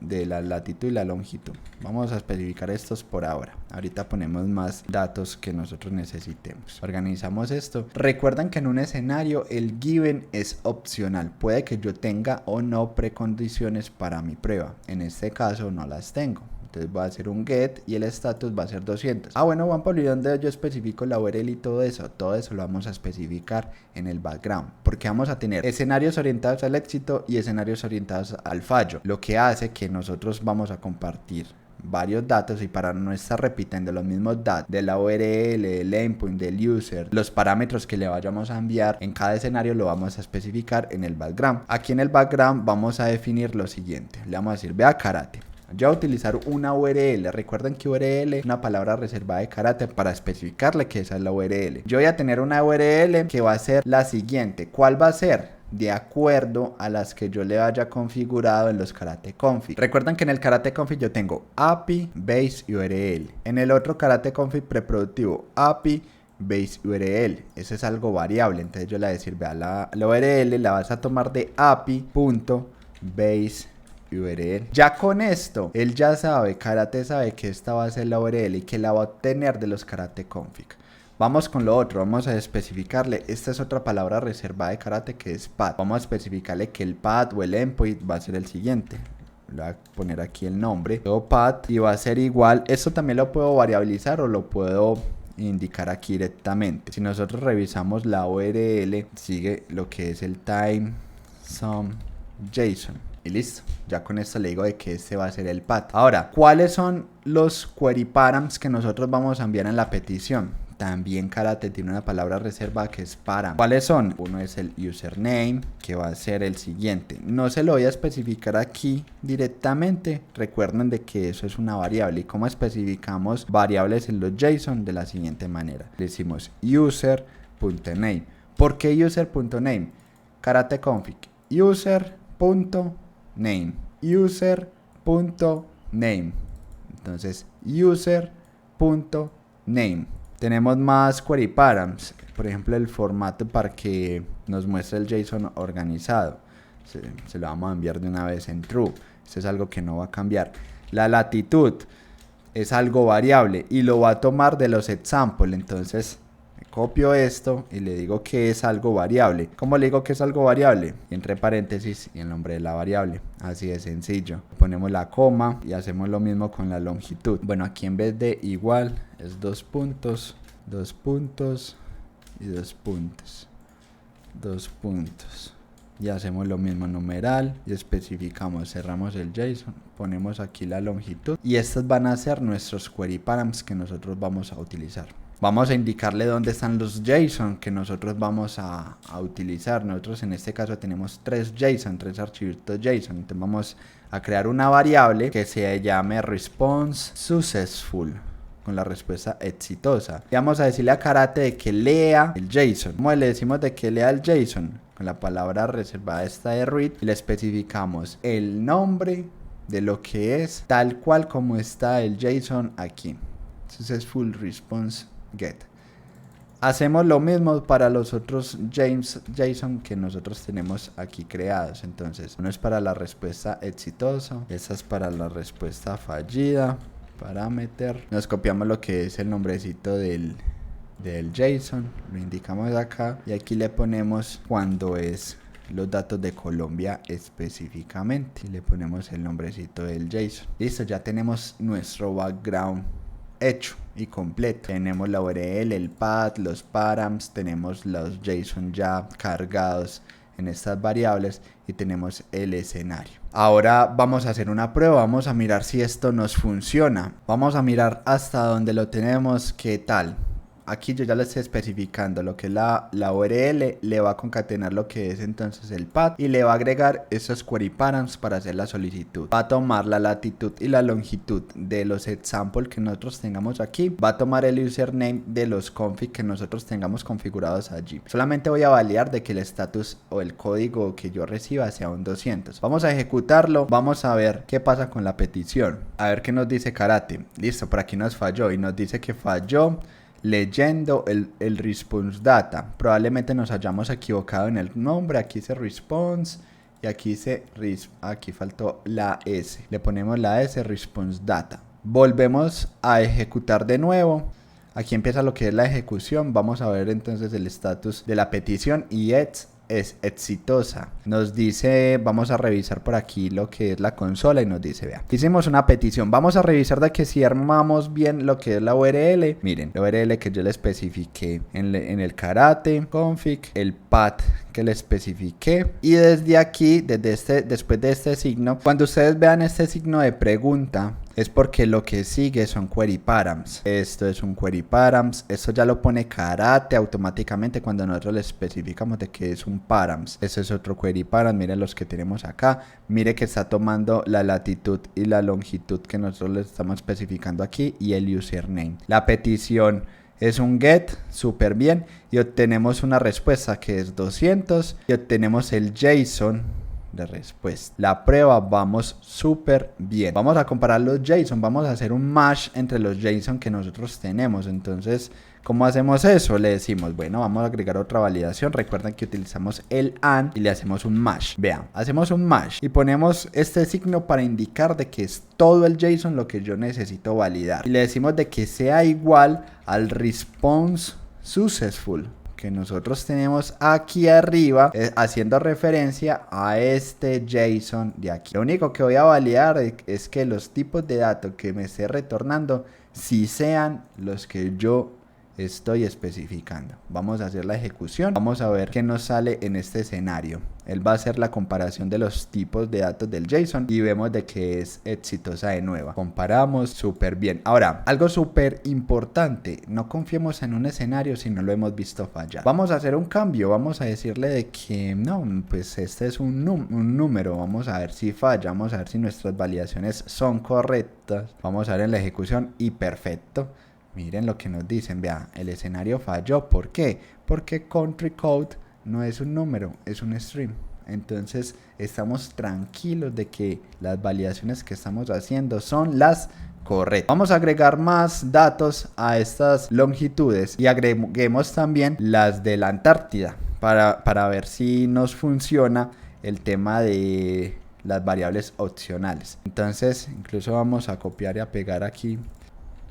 de la latitud y la longitud. Vamos a especificar estos por ahora. Ahorita ponemos más datos que nosotros necesitemos. Organizamos esto. Recuerden que en un escenario el given es opcional. Puede que yo tenga o no precondiciones para mi prueba. En este caso no las tengo. Entonces va a ser un get y el status va a ser 200. Bueno, Juan Pablo, ¿y dónde yo especifico la URL y todo eso? Todo eso lo vamos a especificar en el background, porque vamos a tener escenarios orientados al éxito y escenarios orientados al fallo, lo que hace que nosotros vamos a compartir varios datos y para no estar repitiendo los mismos datos de la URL, del endpoint, del user, los parámetros que le vayamos a enviar en cada escenario lo vamos a especificar en el background. Aquí en el background vamos a definir lo siguiente. Le vamos a decir, vea karate. Yo voy a utilizar una URL. Recuerden que URL es una palabra reservada de carácter para especificarle que esa es la URL. Yo voy a tener una URL que va a ser la siguiente. ¿Cuál va a ser? De acuerdo a las que yo le haya configurado en los karate config. Recuerden que en el karate config yo tengo API, base y URL. En el otro karate config preproductivo, API, base URL. Eso es algo variable. Entonces yo le voy a decir, vea, la URL la vas a tomar de API.base URL. Ya con esto, él ya sabe, Karate sabe que esta va a ser la URL y que la va a obtener de los karate config. Vamos con lo otro, vamos a especificarle, esta es otra palabra reservada de Karate que es path. Vamos a especificarle que el path o el endpoint va a ser el siguiente. Le voy a poner aquí el nombre, luego path, y va a ser igual. Esto también lo puedo variabilizar o lo puedo indicar aquí directamente. Si nosotros revisamos la URL, sigue lo que es el time some JSON. Y listo, ya con esto le digo de que este va a ser el path. Ahora, ¿cuáles son los query params que nosotros vamos a enviar en la petición? También Karate tiene una palabra reservada que es param. ¿Cuáles son? Uno es el username, que va a ser el siguiente. No se lo voy a especificar aquí directamente. Recuerden de que eso es una variable. ¿Y cómo especificamos variables en los JSON? De la siguiente manera. Decimos user.name. ¿Por qué user.name? Karate config. User.name. User.name. Entonces, user.name. Tenemos más query params. Por ejemplo, el formato para que nos muestre el JSON organizado. Se lo vamos a enviar de una vez en true. Esto es algo que no va a cambiar. La latitud es algo variable y lo va a tomar de los examples. Entonces, copio esto y le digo que es algo variable. ¿Cómo le digo que es algo variable? Entre paréntesis y el nombre de la variable. Así de sencillo. Ponemos la coma y hacemos lo mismo con la longitud. Bueno, aquí en vez de igual es 2 puntos, 2 puntos y 2 puntos. 2 puntos. Y hacemos lo mismo, numeral, y especificamos, cerramos el JSON, ponemos aquí la longitud y estos van a ser nuestros query params que nosotros vamos a utilizar. Vamos a indicarle dónde están los JSON que nosotros vamos a utilizar. Nosotros en este caso tenemos 3 JSON, 3 archivitos JSON. Entonces vamos a crear una variable que se llame response successful, con la respuesta exitosa. Y vamos a decirle a Karate de que lea el JSON. ¿Cómo le decimos de que lea el JSON? Con la palabra reservada esta de read, y le especificamos el nombre de lo que es tal cual como está el JSON aquí. Successful response get. Hacemos lo mismo para los otros JSON que nosotros tenemos aquí creados. Entonces, uno es para la respuesta exitosa, esta es para la respuesta fallida. Parameter, nos copiamos lo que es el nombrecito del JSON, lo indicamos acá y aquí le ponemos cuando es los datos de Colombia específicamente y le ponemos el nombrecito del JSON. Listo, ya tenemos nuestro background hecho y completo. Tenemos la URL, el path, los params, tenemos los JSON ya cargados en estas variables y tenemos el escenario. Ahora vamos a hacer una prueba, vamos a mirar si esto nos funciona. Vamos a mirar hasta donde lo tenemos, qué tal. Aquí yo ya le estoy especificando lo que es la URL, le va a concatenar lo que es entonces el path y le va a agregar esos query params para hacer la solicitud. Va a tomar la latitud y la longitud de los examples que nosotros tengamos aquí. Va a tomar el username de los config que nosotros tengamos configurados allí. Solamente voy a validar de que el status o el código que yo reciba sea un 200. Vamos a ejecutarlo, vamos a ver qué pasa con la petición. A ver qué nos dice Karate. Listo, por aquí nos falló y nos dice que falló leyendo el response data. Probablemente nos hayamos equivocado en el nombre. Aquí dice response y aquí dice aquí faltó la S. Le ponemos la S, response data. Volvemos a ejecutar de nuevo. Aquí empieza lo que es la ejecución. Vamos a ver entonces el estatus de la petición y es exitosa. Nos dice, vamos a revisar por aquí lo que es la consola y nos dice, vea, hicimos una petición, vamos a revisar de que si armamos bien lo que es la URL. Miren, la URL que yo le especifiqué en el karate config, el path que le especifiqué y desde aquí, después de este signo, cuando ustedes vean este signo de pregunta, es porque lo que sigue son query params. Esto es un query params, esto ya lo pone Karate automáticamente cuando nosotros le especificamos de que es un params. Este es otro query params, miren los que tenemos acá, mire que está tomando la latitud y la longitud que nosotros le estamos especificando aquí y el username. La petición es un get, súper bien, y obtenemos una respuesta que es 200 y obtenemos el JSON de respuesta. La prueba vamos súper bien. Vamos a comparar los JSON, vamos a hacer un match entre los JSON que nosotros tenemos. Entonces, ¿cómo hacemos eso? Le decimos, bueno, vamos a agregar otra validación. Recuerden que utilizamos el AND y le hacemos un match. Vean, hacemos un match y ponemos este signo para indicar de que es todo el JSON lo que yo necesito validar. Y le decimos de que sea igual al response successful que nosotros tenemos aquí arriba, haciendo referencia a este JSON de aquí. Lo único que voy a validar es que los tipos de datos que me esté retornando si sean los que yo estoy especificando. Vamos a hacer la ejecución, vamos a ver qué nos sale en este escenario. Él va a hacer la comparación de los tipos de datos del JSON y vemos de que es exitosa de nuevo. Comparamos súper bien. Ahora, algo súper importante, no confiemos en un escenario si no lo hemos visto fallar. Vamos a hacer un cambio, vamos a decirle de que no, pues este es un número, vamos a ver si falla, vamos a ver si nuestras validaciones son correctas. Vamos a ver en la ejecución y perfecto. Miren lo que nos dicen, vea, el escenario falló. ¿Por qué? Porque country code no es un número, es un string. Entonces estamos tranquilos de que las validaciones que estamos haciendo son las correctas. Vamos a agregar más datos a estas longitudes y agreguemos también las de la Antártida para ver si nos funciona el tema de las variables opcionales. Entonces incluso vamos a copiar y a pegar aquí.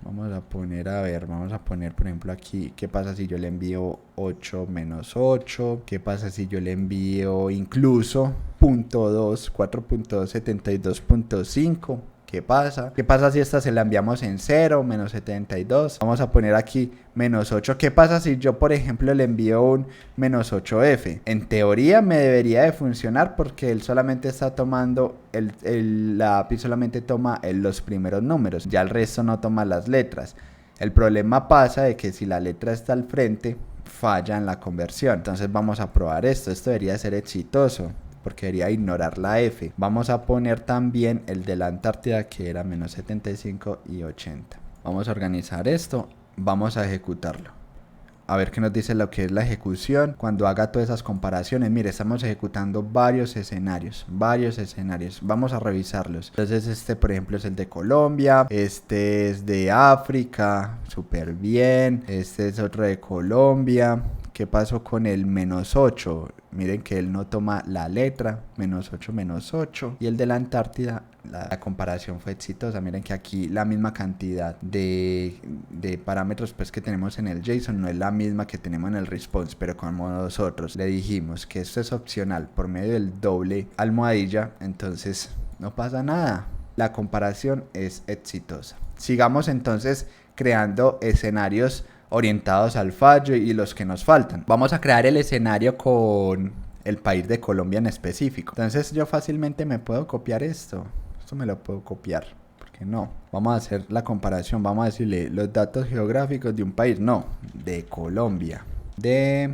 Vamos a poner, a ver, vamos a poner por ejemplo aquí, ¿qué pasa si yo le envío 8 menos 8? ¿Qué pasa si yo le envío incluso .2, 4.72.5? ¿Qué pasa? ¿Qué pasa si esta se la enviamos en 0, menos 72? Vamos a poner aquí menos 8. ¿Qué pasa si yo, por ejemplo, le envío un menos 8F? En teoría me debería de funcionar porque él solamente está tomando, la API solamente toma los primeros números. Ya el resto no toma las letras. El problema pasa de que si la letra está al frente, falla en la conversión. Entonces vamos a probar esto. Esto debería ser exitoso, porque debería ignorar la F. Vamos a poner también el de la Antártida, que era menos 75 y 80. Vamos a organizar esto, vamos a ejecutarlo. a ver qué nos dice lo que es la ejecución cuando haga todas esas comparaciones. Mire, estamos ejecutando varios escenarios. Vamos a revisarlos. Entonces este, por ejemplo, es el de Colombia. Este es de África, súper bien. Este es otro de Colombia. ¿Qué pasó con el -8? Miren que él no toma la letra, -8, -8. Y el de la Antártida, la comparación fue exitosa. Miren que aquí la misma cantidad de parámetros pues, que tenemos en el JSON no es la misma que tenemos en el response. Pero como nosotros le dijimos que esto es opcional por medio del doble almohadilla, entonces no pasa nada. La comparación es exitosa. Sigamos entonces creando escenarios orientados al fallo y los que nos faltan. Vamos a crear el escenario con el país de Colombia en específico. Entonces yo fácilmente me puedo copiar esto. Esto me lo puedo copiar. ¿Por qué no? Vamos a hacer la comparación. Vamos a decirle los datos geográficos de un país. No, de Colombia. De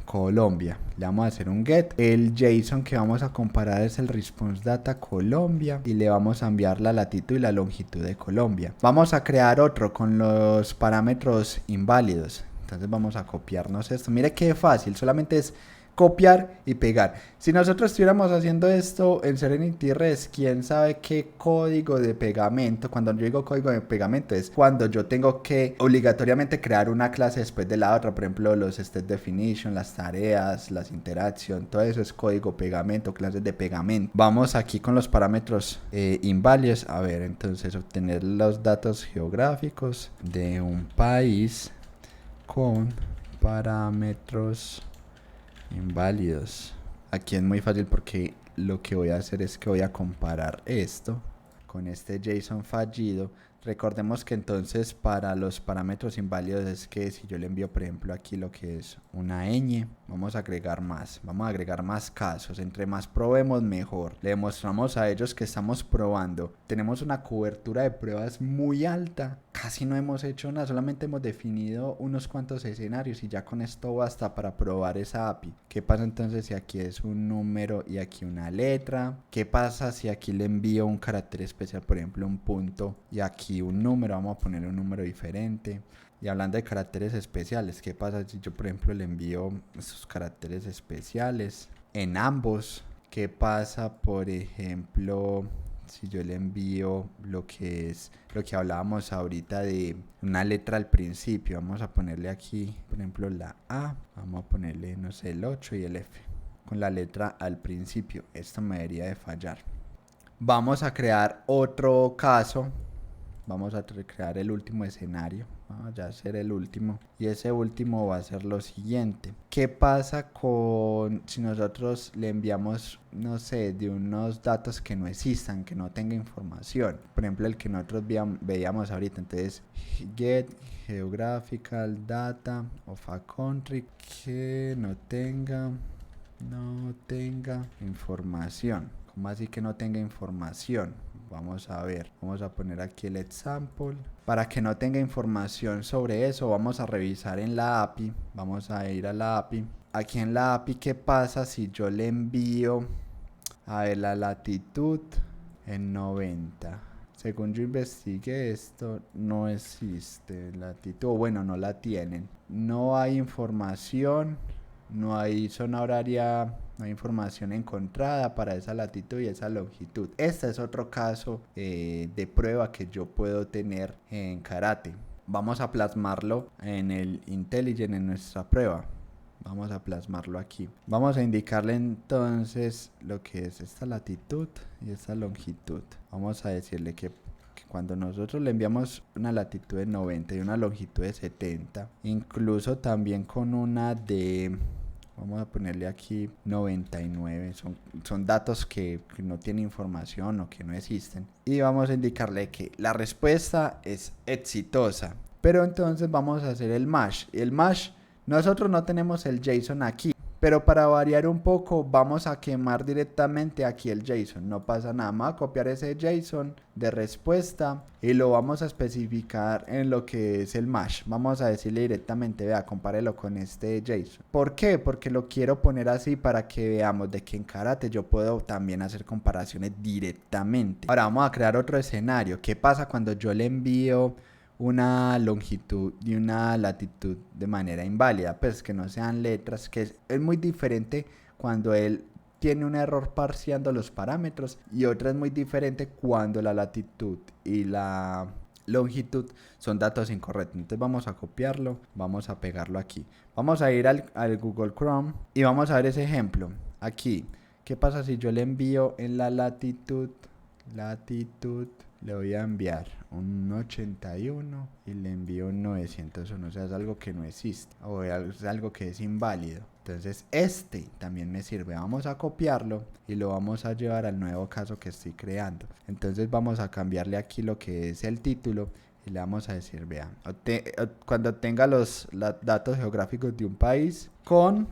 Colombia. Le vamos a hacer un get. El JSON que vamos a comparar es el response data Colombia y le vamos a enviar la latitud y la longitud de Colombia. Vamos a crear otro con los parámetros inválidos. Entonces vamos a copiarnos esto. Mire qué fácil, solamente es copiar y pegar. Si nosotros estuviéramos haciendo esto en Serenity REST, quién sabe qué código de pegamento. Cuando yo digo código de pegamento es cuando yo tengo que obligatoriamente crear una clase después de la otra. Por ejemplo, los state definition, las tareas, las interacción, todo eso es código pegamento, clases de pegamento. Vamos aquí con los parámetros inválidos. A ver, entonces obtener los datos geográficos de un país con parámetros inválidos. Aquí es muy fácil porque lo que voy a hacer es que voy a comparar esto con este JSON fallido. Recordemos que entonces para los parámetros inválidos es que si yo le envío por ejemplo aquí lo que es una ñ, vamos a agregar más casos. Entre más probemos mejor. Le demostramos a ellos que estamos probando. Tenemos una cobertura de pruebas muy alta. Casi no hemos hecho nada, solamente hemos definido unos cuantos escenarios y ya con esto basta para probar esa API. ¿Qué pasa entonces si aquí es un número y aquí una letra? ¿Qué pasa si aquí le envío un carácter especial, por ejemplo un punto, y aquí un número? Vamos a poner un número diferente. Y hablando de caracteres especiales, ¿qué pasa si yo por ejemplo le envío estos caracteres especiales en ambos? ¿Qué pasa por ejemplo si yo le envío lo que hablábamos ahorita de una letra al principio? Vamos a ponerle aquí por ejemplo la A, vamos a ponerle no sé el 8 y el F con la letra al principio. Esto me debería de fallar. Vamos a crear otro caso. Vamos a crear el último escenario. Vamos a hacer el último. Y ese último va a ser lo siguiente. ¿Qué pasa con si nosotros le enviamos, no sé, de unos datos que no existan, que no tenga información? Por ejemplo, el que nosotros veíamos ahorita. Entonces, get geographical data of a country que no tenga información. ¿Cómo así que no tenga información? Vamos a ver, vamos a poner aquí el example. Para que no tenga información sobre eso, vamos a revisar en la API. Vamos a ir a la API. Aquí en la API, ¿qué pasa si yo le envío, a ver, la latitud en 90? Según yo investigué, esto no existe. Latitud, bueno, no la tienen. No hay información. No hay zona horaria, no hay información encontrada para esa latitud y esa longitud. Este es otro caso de prueba que yo puedo tener en Karate. Vamos a plasmarlo en el IntelliJ en nuestra prueba. Vamos a plasmarlo aquí. Vamos a indicarle entonces lo que es esta latitud y esta longitud. Vamos a decirle que cuando nosotros le enviamos una latitud de 90 y una longitud de 70, incluso también con una de, vamos a ponerle aquí 99, son datos que no tienen información o que no existen. Y vamos a indicarle que la respuesta es exitosa. Pero entonces vamos a hacer el mash. Y el mash, nosotros no tenemos el JSON aquí. Pero para variar un poco, vamos a quemar directamente aquí el JSON. No pasa nada, vamos a copiar ese JSON de respuesta y lo vamos a especificar en lo que es el mash. Vamos a decirle directamente, vea, compárelo con este JSON. ¿Por qué? Porque lo quiero poner así para que veamos de que en Karate yo puedo también hacer comparaciones directamente. Ahora vamos a crear otro escenario. ¿Qué pasa cuando yo le envío una longitud y una latitud de manera inválida, pues que no sean letras, que es muy diferente cuando él tiene un error parseando los parámetros, y otra es muy diferente cuando la latitud y la longitud son datos incorrectos. Entonces vamos a copiarlo, vamos a pegarlo aquí, vamos a ir al Google Chrome y vamos a ver ese ejemplo aquí. ¿Qué pasa si yo le envío en la latitud, le voy a enviar un 81 y le envío un 901? O sea, es algo que no existe, o es algo que es inválido. Entonces este también me sirve. Vamos a copiarlo y lo vamos a llevar al nuevo caso que estoy creando. Entonces vamos a cambiarle aquí lo que es el título y le vamos a decir, vean, cuando tenga los datos geográficos de un país con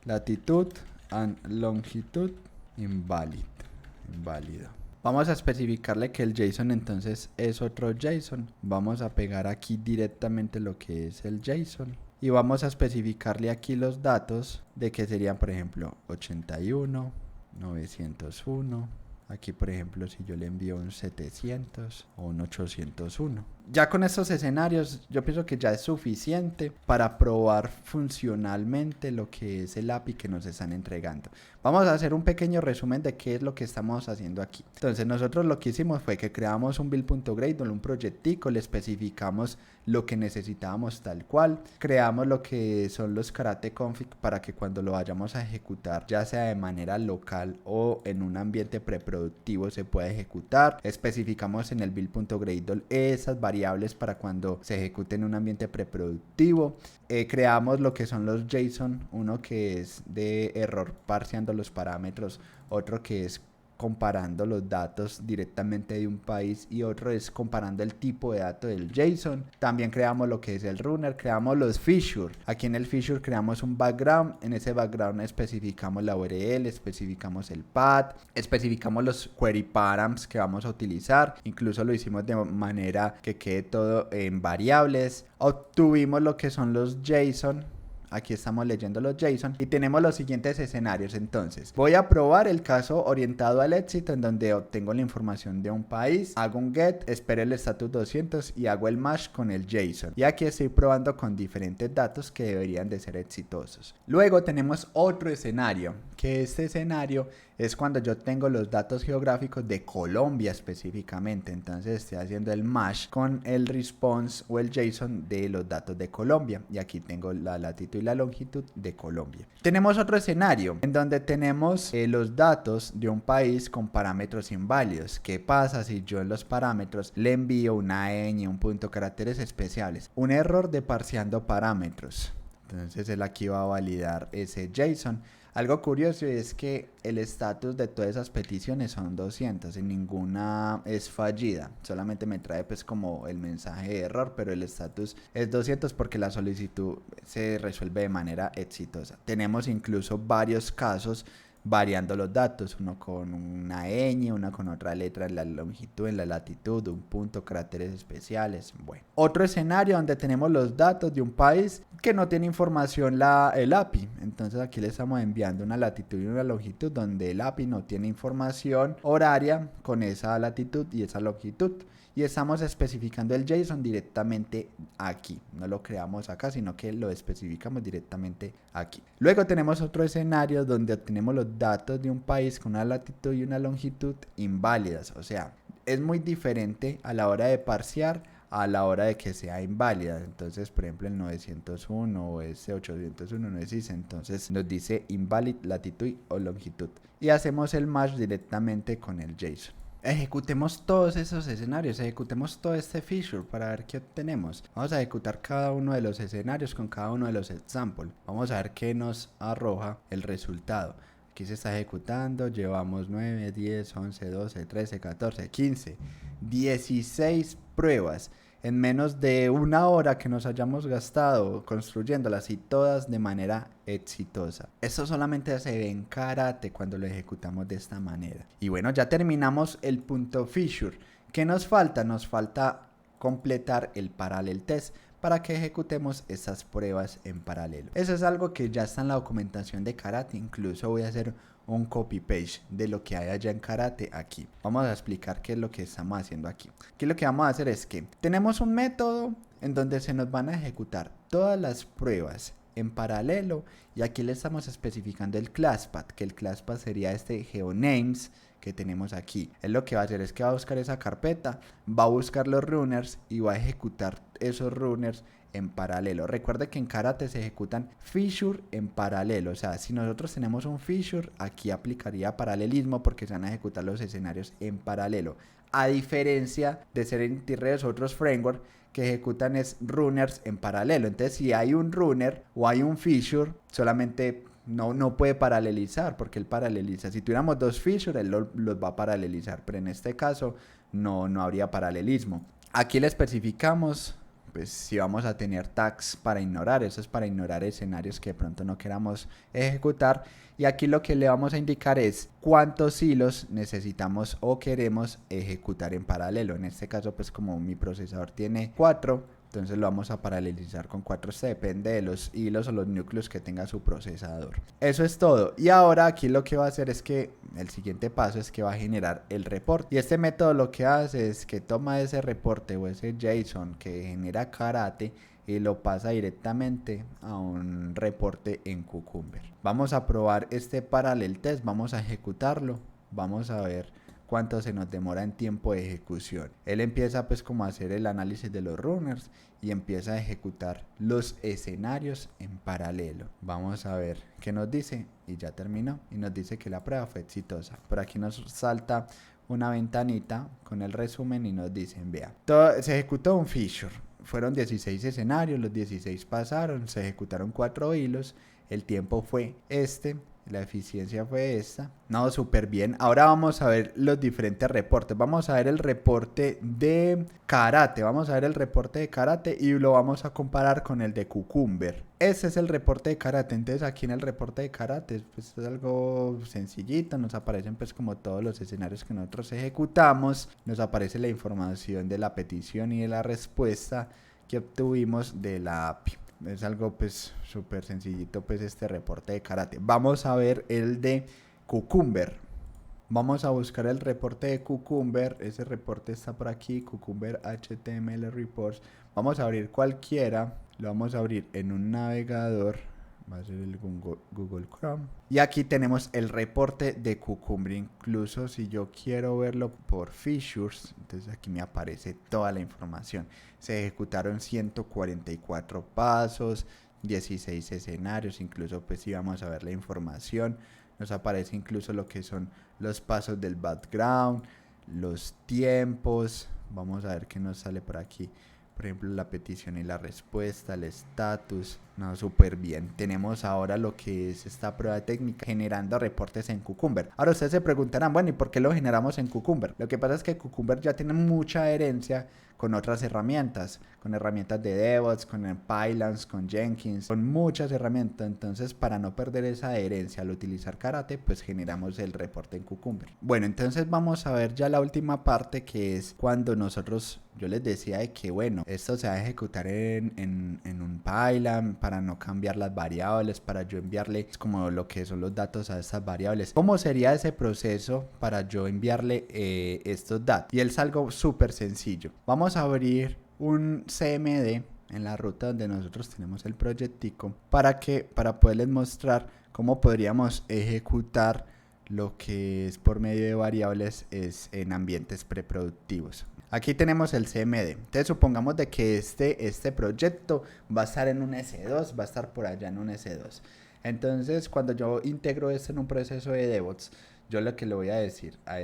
latitud and longitud inválido. Vamos a especificarle que el JSON entonces es otro JSON. Vamos a pegar aquí directamente lo que es el JSON. Y vamos a especificarle aquí los datos de que serían, por ejemplo, 81, 901. Aquí, por ejemplo, si yo le envío un 700 o un 801. Ya con estos escenarios, yo pienso que ya es suficiente para probar funcionalmente lo que es el API que nos están entregando. Vamos a hacer un pequeño resumen de qué es lo que estamos haciendo aquí. Entonces, nosotros lo que hicimos fue que creamos un build.gradle, un proyectico, le especificamos lo que necesitábamos tal cual, creamos lo que son los karate config para que cuando lo vayamos a ejecutar, ya sea de manera local o en un ambiente preproductivo, se pueda ejecutar. Especificamos en el build.gradle esas variables para cuando se ejecute en un ambiente preproductivo. Creamos lo que son los JSON, uno que es de error parseando los parámetros, otro que es comparando los datos directamente de un país y otro es comparando el tipo de dato del JSON. También creamos lo que es el runner, creamos los features. Aquí en el feature creamos un background, en ese background especificamos la URL, especificamos el path, especificamos los query params que vamos a utilizar, incluso lo hicimos de manera que quede todo en variables. Obtuvimos lo que son los JSON. Aquí estamos leyendo los JSON y tenemos los siguientes escenarios. Entonces, voy a probar el caso orientado al éxito en donde obtengo la información de un país, hago un get, espero el status 200 y hago el match con el JSON. Y aquí estoy probando con diferentes datos que deberían de ser exitosos. Luego tenemos otro escenario, que este escenario es cuando yo tengo los datos geográficos de Colombia específicamente. Entonces estoy haciendo el match con el response o el JSON de los datos de Colombia. Y aquí tengo la latitud y la longitud de Colombia. Tenemos otro escenario en donde tenemos los datos de un país con parámetros inválidos. ¿Qué pasa si yo en los parámetros le envío una ñ, un punto, caracteres especiales? Un error de parseando parámetros. Entonces él aquí va a validar ese JSON. Algo curioso es que el estatus de todas esas peticiones son 200 y ninguna es fallida. Solamente me trae pues como el mensaje de error, pero el estatus es 200 porque la solicitud se resuelve de manera exitosa. Tenemos incluso varios casos variando los datos, uno con una ñ, una con otra letra en la longitud, en la latitud, un punto, caracteres especiales. Bueno, otro escenario donde tenemos los datos de un país que no tiene información el API. Entonces aquí le estamos enviando una latitud y una longitud donde el API no tiene información horaria con esa latitud y esa longitud. Y estamos especificando el JSON directamente aquí. No lo creamos acá, sino que lo especificamos directamente aquí. Luego tenemos otro escenario donde obtenemos los datos de un país con una latitud y una longitud inválidas. O sea, es muy diferente a la hora de parsear a la hora de que sea inválida. Entonces, por ejemplo, el 901 o ese 801 no existe. Entonces nos dice invalid latitud o longitud. Y hacemos el match directamente con el JSON. Ejecutemos todos esos escenarios, ejecutemos todo este feature para ver qué obtenemos. Vamos a ejecutar cada uno de los escenarios con cada uno de los examples. Vamos a ver qué nos arroja el resultado. Aquí se está ejecutando, llevamos 9, 10, 11, 12, 13, 14, 15, 16 pruebas en menos de una hora que nos hayamos gastado construyéndolas y todas de manera exitosa. Esto solamente se ve en karate cuando lo ejecutamos de esta manera. Y bueno, ya terminamos el punto feature. ¿Qué nos falta? Nos falta completar el parallel test para que ejecutemos estas pruebas en paralelo. Eso es algo que ya está en la documentación de Karate, incluso voy a hacer un copy paste de lo que hay allá en Karate aquí. Vamos a explicar qué es lo que estamos haciendo aquí. Aquí lo que vamos a hacer es que tenemos un método en donde se nos van a ejecutar todas las pruebas en paralelo, y aquí le estamos especificando el classpath, que el classpath sería este geonames que tenemos aquí. Él lo que va a hacer es que va a buscar esa carpeta, va a buscar los runners y va a ejecutar esos runners en paralelo. Recuerda que en Karate se ejecutan feature en paralelo, o sea, si nosotros tenemos un feature, aquí aplicaría paralelismo porque se van a ejecutar los escenarios en paralelo, a diferencia de Serenity Redux o otros frameworks que ejecutan es runners en paralelo. Entonces, si hay un runner o hay un feature, solamente no puede paralelizar, porque él paraleliza. Si tuviéramos dos features, él los va a paralelizar, pero en este caso no habría paralelismo. Aquí le especificamos pues si vamos a tener tags para ignorar, eso es para ignorar escenarios que de pronto no queramos ejecutar, y aquí lo que le vamos a indicar es cuántos hilos necesitamos o queremos ejecutar en paralelo. En este caso pues como mi procesador tiene 4, entonces lo vamos a paralelizar con 4. Esto depende de los hilos o los núcleos que tenga su procesador. Eso es todo. Y ahora aquí lo que va a hacer es que el siguiente paso es que va a generar el reporte. Y este método lo que hace es que toma ese reporte o ese JSON que genera Karate y lo pasa directamente a un reporte en Cucumber. Vamos a probar este parallel test, vamos a ejecutarlo, vamos a ver cuánto se nos demora en tiempo de ejecución. Él empieza pues como a hacer el análisis de los runners y empieza a ejecutar los escenarios en paralelo. Vamos a ver qué nos dice y ya terminó y nos dice que la prueba fue exitosa. Por aquí nos salta una ventanita con el resumen y nos dicen, vea, se ejecutó un feature, fueron 16 escenarios, los 16 pasaron, se ejecutaron 4 hilos, el tiempo fue este, la eficiencia fue esta. No, súper bien. Ahora vamos a ver los diferentes reportes. Vamos a ver el reporte de Karate. Vamos a ver el reporte de Karate y lo vamos a comparar con el de Cucumber. Ese es el reporte de Karate. Entonces aquí en el reporte de Karate pues es algo sencillito. Nos aparecen pues como todos los escenarios que nosotros ejecutamos. Nos aparece la información de la petición y de la respuesta que obtuvimos de la API. Es algo pues súper sencillito pues este reporte de Karate. Vamos a ver el de Cucumber. Vamos a buscar el reporte de Cucumber. Ese reporte está por aquí, Cucumber HTML Reports. Vamos a abrir cualquiera. Lo vamos a abrir en un navegador. Va a ser el Google Chrome. Y aquí tenemos el reporte de Cucumber. Incluso si yo quiero verlo por features, entonces aquí me aparece toda la información. Se ejecutaron 144 pasos, 16 escenarios. Incluso pues si vamos a ver la información, nos aparece incluso lo que son los pasos del background, los tiempos. Vamos a ver qué nos sale por aquí. Por ejemplo, la petición y la respuesta, el estatus. No, súper bien. Tenemos ahora lo que es esta prueba técnica generando reportes en Cucumber. Ahora ustedes se preguntarán, bueno, ¿y por qué lo generamos en Cucumber? Lo que pasa es que Cucumber ya tiene mucha herencia con otras herramientas, con herramientas de DevOps, con Pylons, con Jenkins, con muchas herramientas. Entonces, para no perder esa herencia al utilizar Karate, pues generamos el reporte en Cucumber. Bueno, entonces vamos a ver ya la última parte, que es cuando yo les decía de que, bueno, esto se va a ejecutar en un Pylon para no cambiar las variables, para yo enviarle como lo que son los datos a estas variables. ¿Cómo sería ese proceso para yo enviarle estos datos? Y es algo súper sencillo. Vamos a abrir un CMD en la ruta donde nosotros tenemos el proyectico para poderles mostrar cómo podríamos ejecutar lo que es por medio de variables es en ambientes preproductivos. Aquí tenemos el CMD. Entonces supongamos de que este proyecto va a estar en un S2, va a estar por allá en un S2. Entonces cuando yo integro esto en un proceso de DevOps, yo lo que le voy a decir a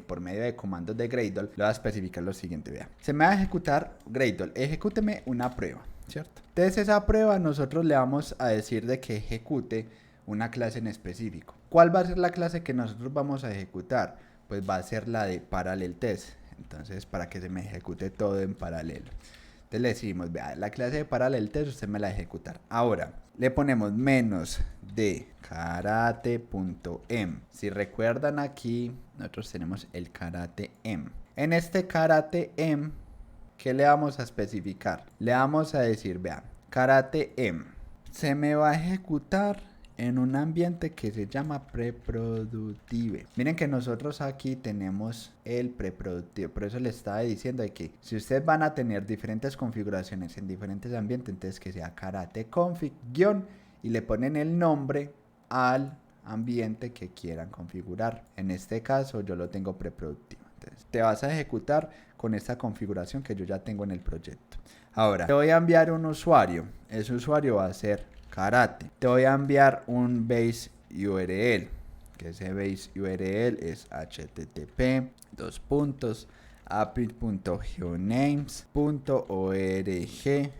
por medio de comandos de Gradle, le voy a especificar lo siguiente, vea. Se me va a ejecutar Gradle, ejecúteme una prueba, ¿cierto? Entonces esa prueba nosotros le vamos a decir de que ejecute una clase en específico. ¿Cuál va a ser la clase que nosotros vamos a ejecutar? Pues va a ser la de parallel test. Entonces, para que se me ejecute todo en paralelo. Entonces le decimos, vea, la clase de parallel test usted me la va a ejecutar. Ahora, le ponemos menos de karate.em. Si recuerdan aquí, nosotros tenemos el karate.em. En este karate.em, ¿Qué le vamos a especificar? Le vamos a decir, vean, Karate M se me va a ejecutar en un ambiente que se llama preproductive. Miren que nosotros aquí tenemos el preproductive, por eso le estaba diciendo de que si ustedes van a tener diferentes configuraciones en diferentes ambientes, entonces que sea karate config guión y le ponen el nombre al ambiente que quieran configurar. En este caso yo lo tengo preproductivo. Entonces te vas a ejecutar con esta configuración que yo ya tengo en el proyecto. Ahora te voy a enviar un usuario. Ese usuario va a ser karate. Te voy a enviar un base URL, que ese base URL es http apit.geonames.org/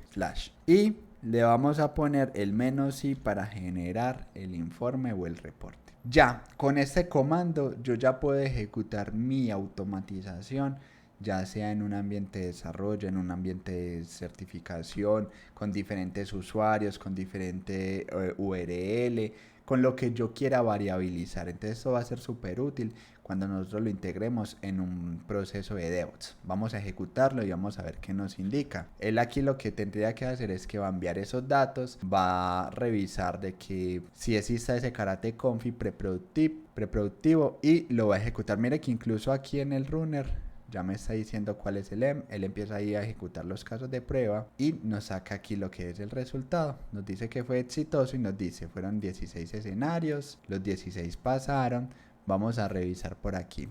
y le vamos a poner el -i para generar el informe o el reporte. Ya con este comando yo ya puedo ejecutar mi automatización, ya sea en un ambiente de desarrollo, en un ambiente de certificación, con diferentes usuarios, con diferente URL, con lo que yo quiera variabilizar. Entonces esto va a ser súper útil cuando nosotros lo integremos en un proceso de DevOps. Vamos a ejecutarlo y vamos a ver qué nos indica. Él aquí lo que tendría que hacer es que va a enviar esos datos, va a revisar de que si exista ese karate config preproductivo y lo va a ejecutar. Mire que incluso aquí en el runner ya me está diciendo cuál es el EM, él empieza ahí a ejecutar los casos de prueba y nos saca aquí lo que es el resultado. Nos dice que fue exitoso y nos dice fueron 16 escenarios, los 16 pasaron. Vamos a revisar por aquí.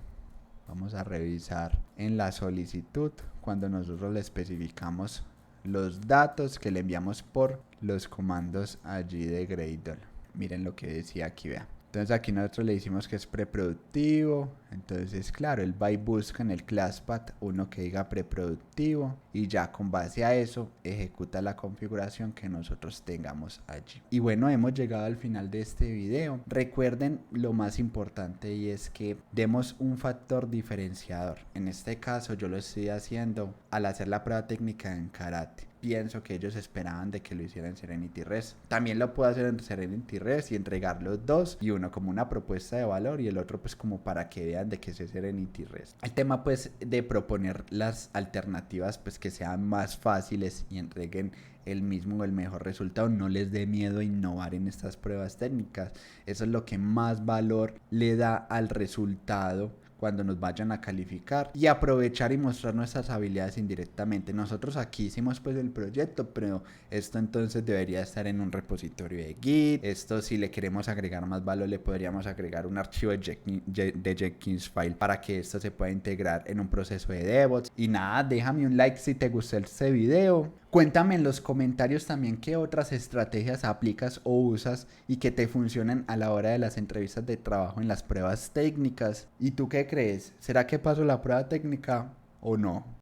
Vamos a revisar en la solicitud cuando nosotros le especificamos los datos que le enviamos por los comandos allí de Gradle. Miren lo que decía aquí, vean. Entonces aquí nosotros le decimos que es preproductivo. Entonces claro, él va y busca en el ClassPath uno que diga preproductivo y ya con base a eso ejecuta la configuración que nosotros tengamos allí. Y bueno, hemos llegado al final de este video. Recuerden lo más importante y es que demos un factor diferenciador. En este caso yo lo estoy haciendo al hacer la prueba técnica en karate. Pienso que ellos esperaban de que lo hiciera en Serenity REST. También lo puedo hacer en Serenity REST y entregar los dos, y uno como una propuesta de valor y el otro pues como para que vean de que es Serenity REST. El tema pues de proponer las alternativas pues que sean más fáciles y entreguen el mismo o el mejor resultado, no les dé miedo a innovar en estas pruebas técnicas. Eso es lo que más valor le da al resultado cuando nos vayan a calificar, y aprovechar y mostrar nuestras habilidades indirectamente. Nosotros aquí hicimos pues el proyecto, pero esto entonces debería estar en un repositorio de Git. Esto, si le queremos agregar más valor, le podríamos agregar un archivo de Jenkins file para que esto se pueda integrar en un proceso de DevOps. Y nada, déjame un like si te gustó este video. Cuéntame en los comentarios también qué otras estrategias aplicas o usas y que te funcionan a la hora de las entrevistas de trabajo en las pruebas técnicas. ¿Y tú qué crees? ¿Será que paso la prueba técnica o no?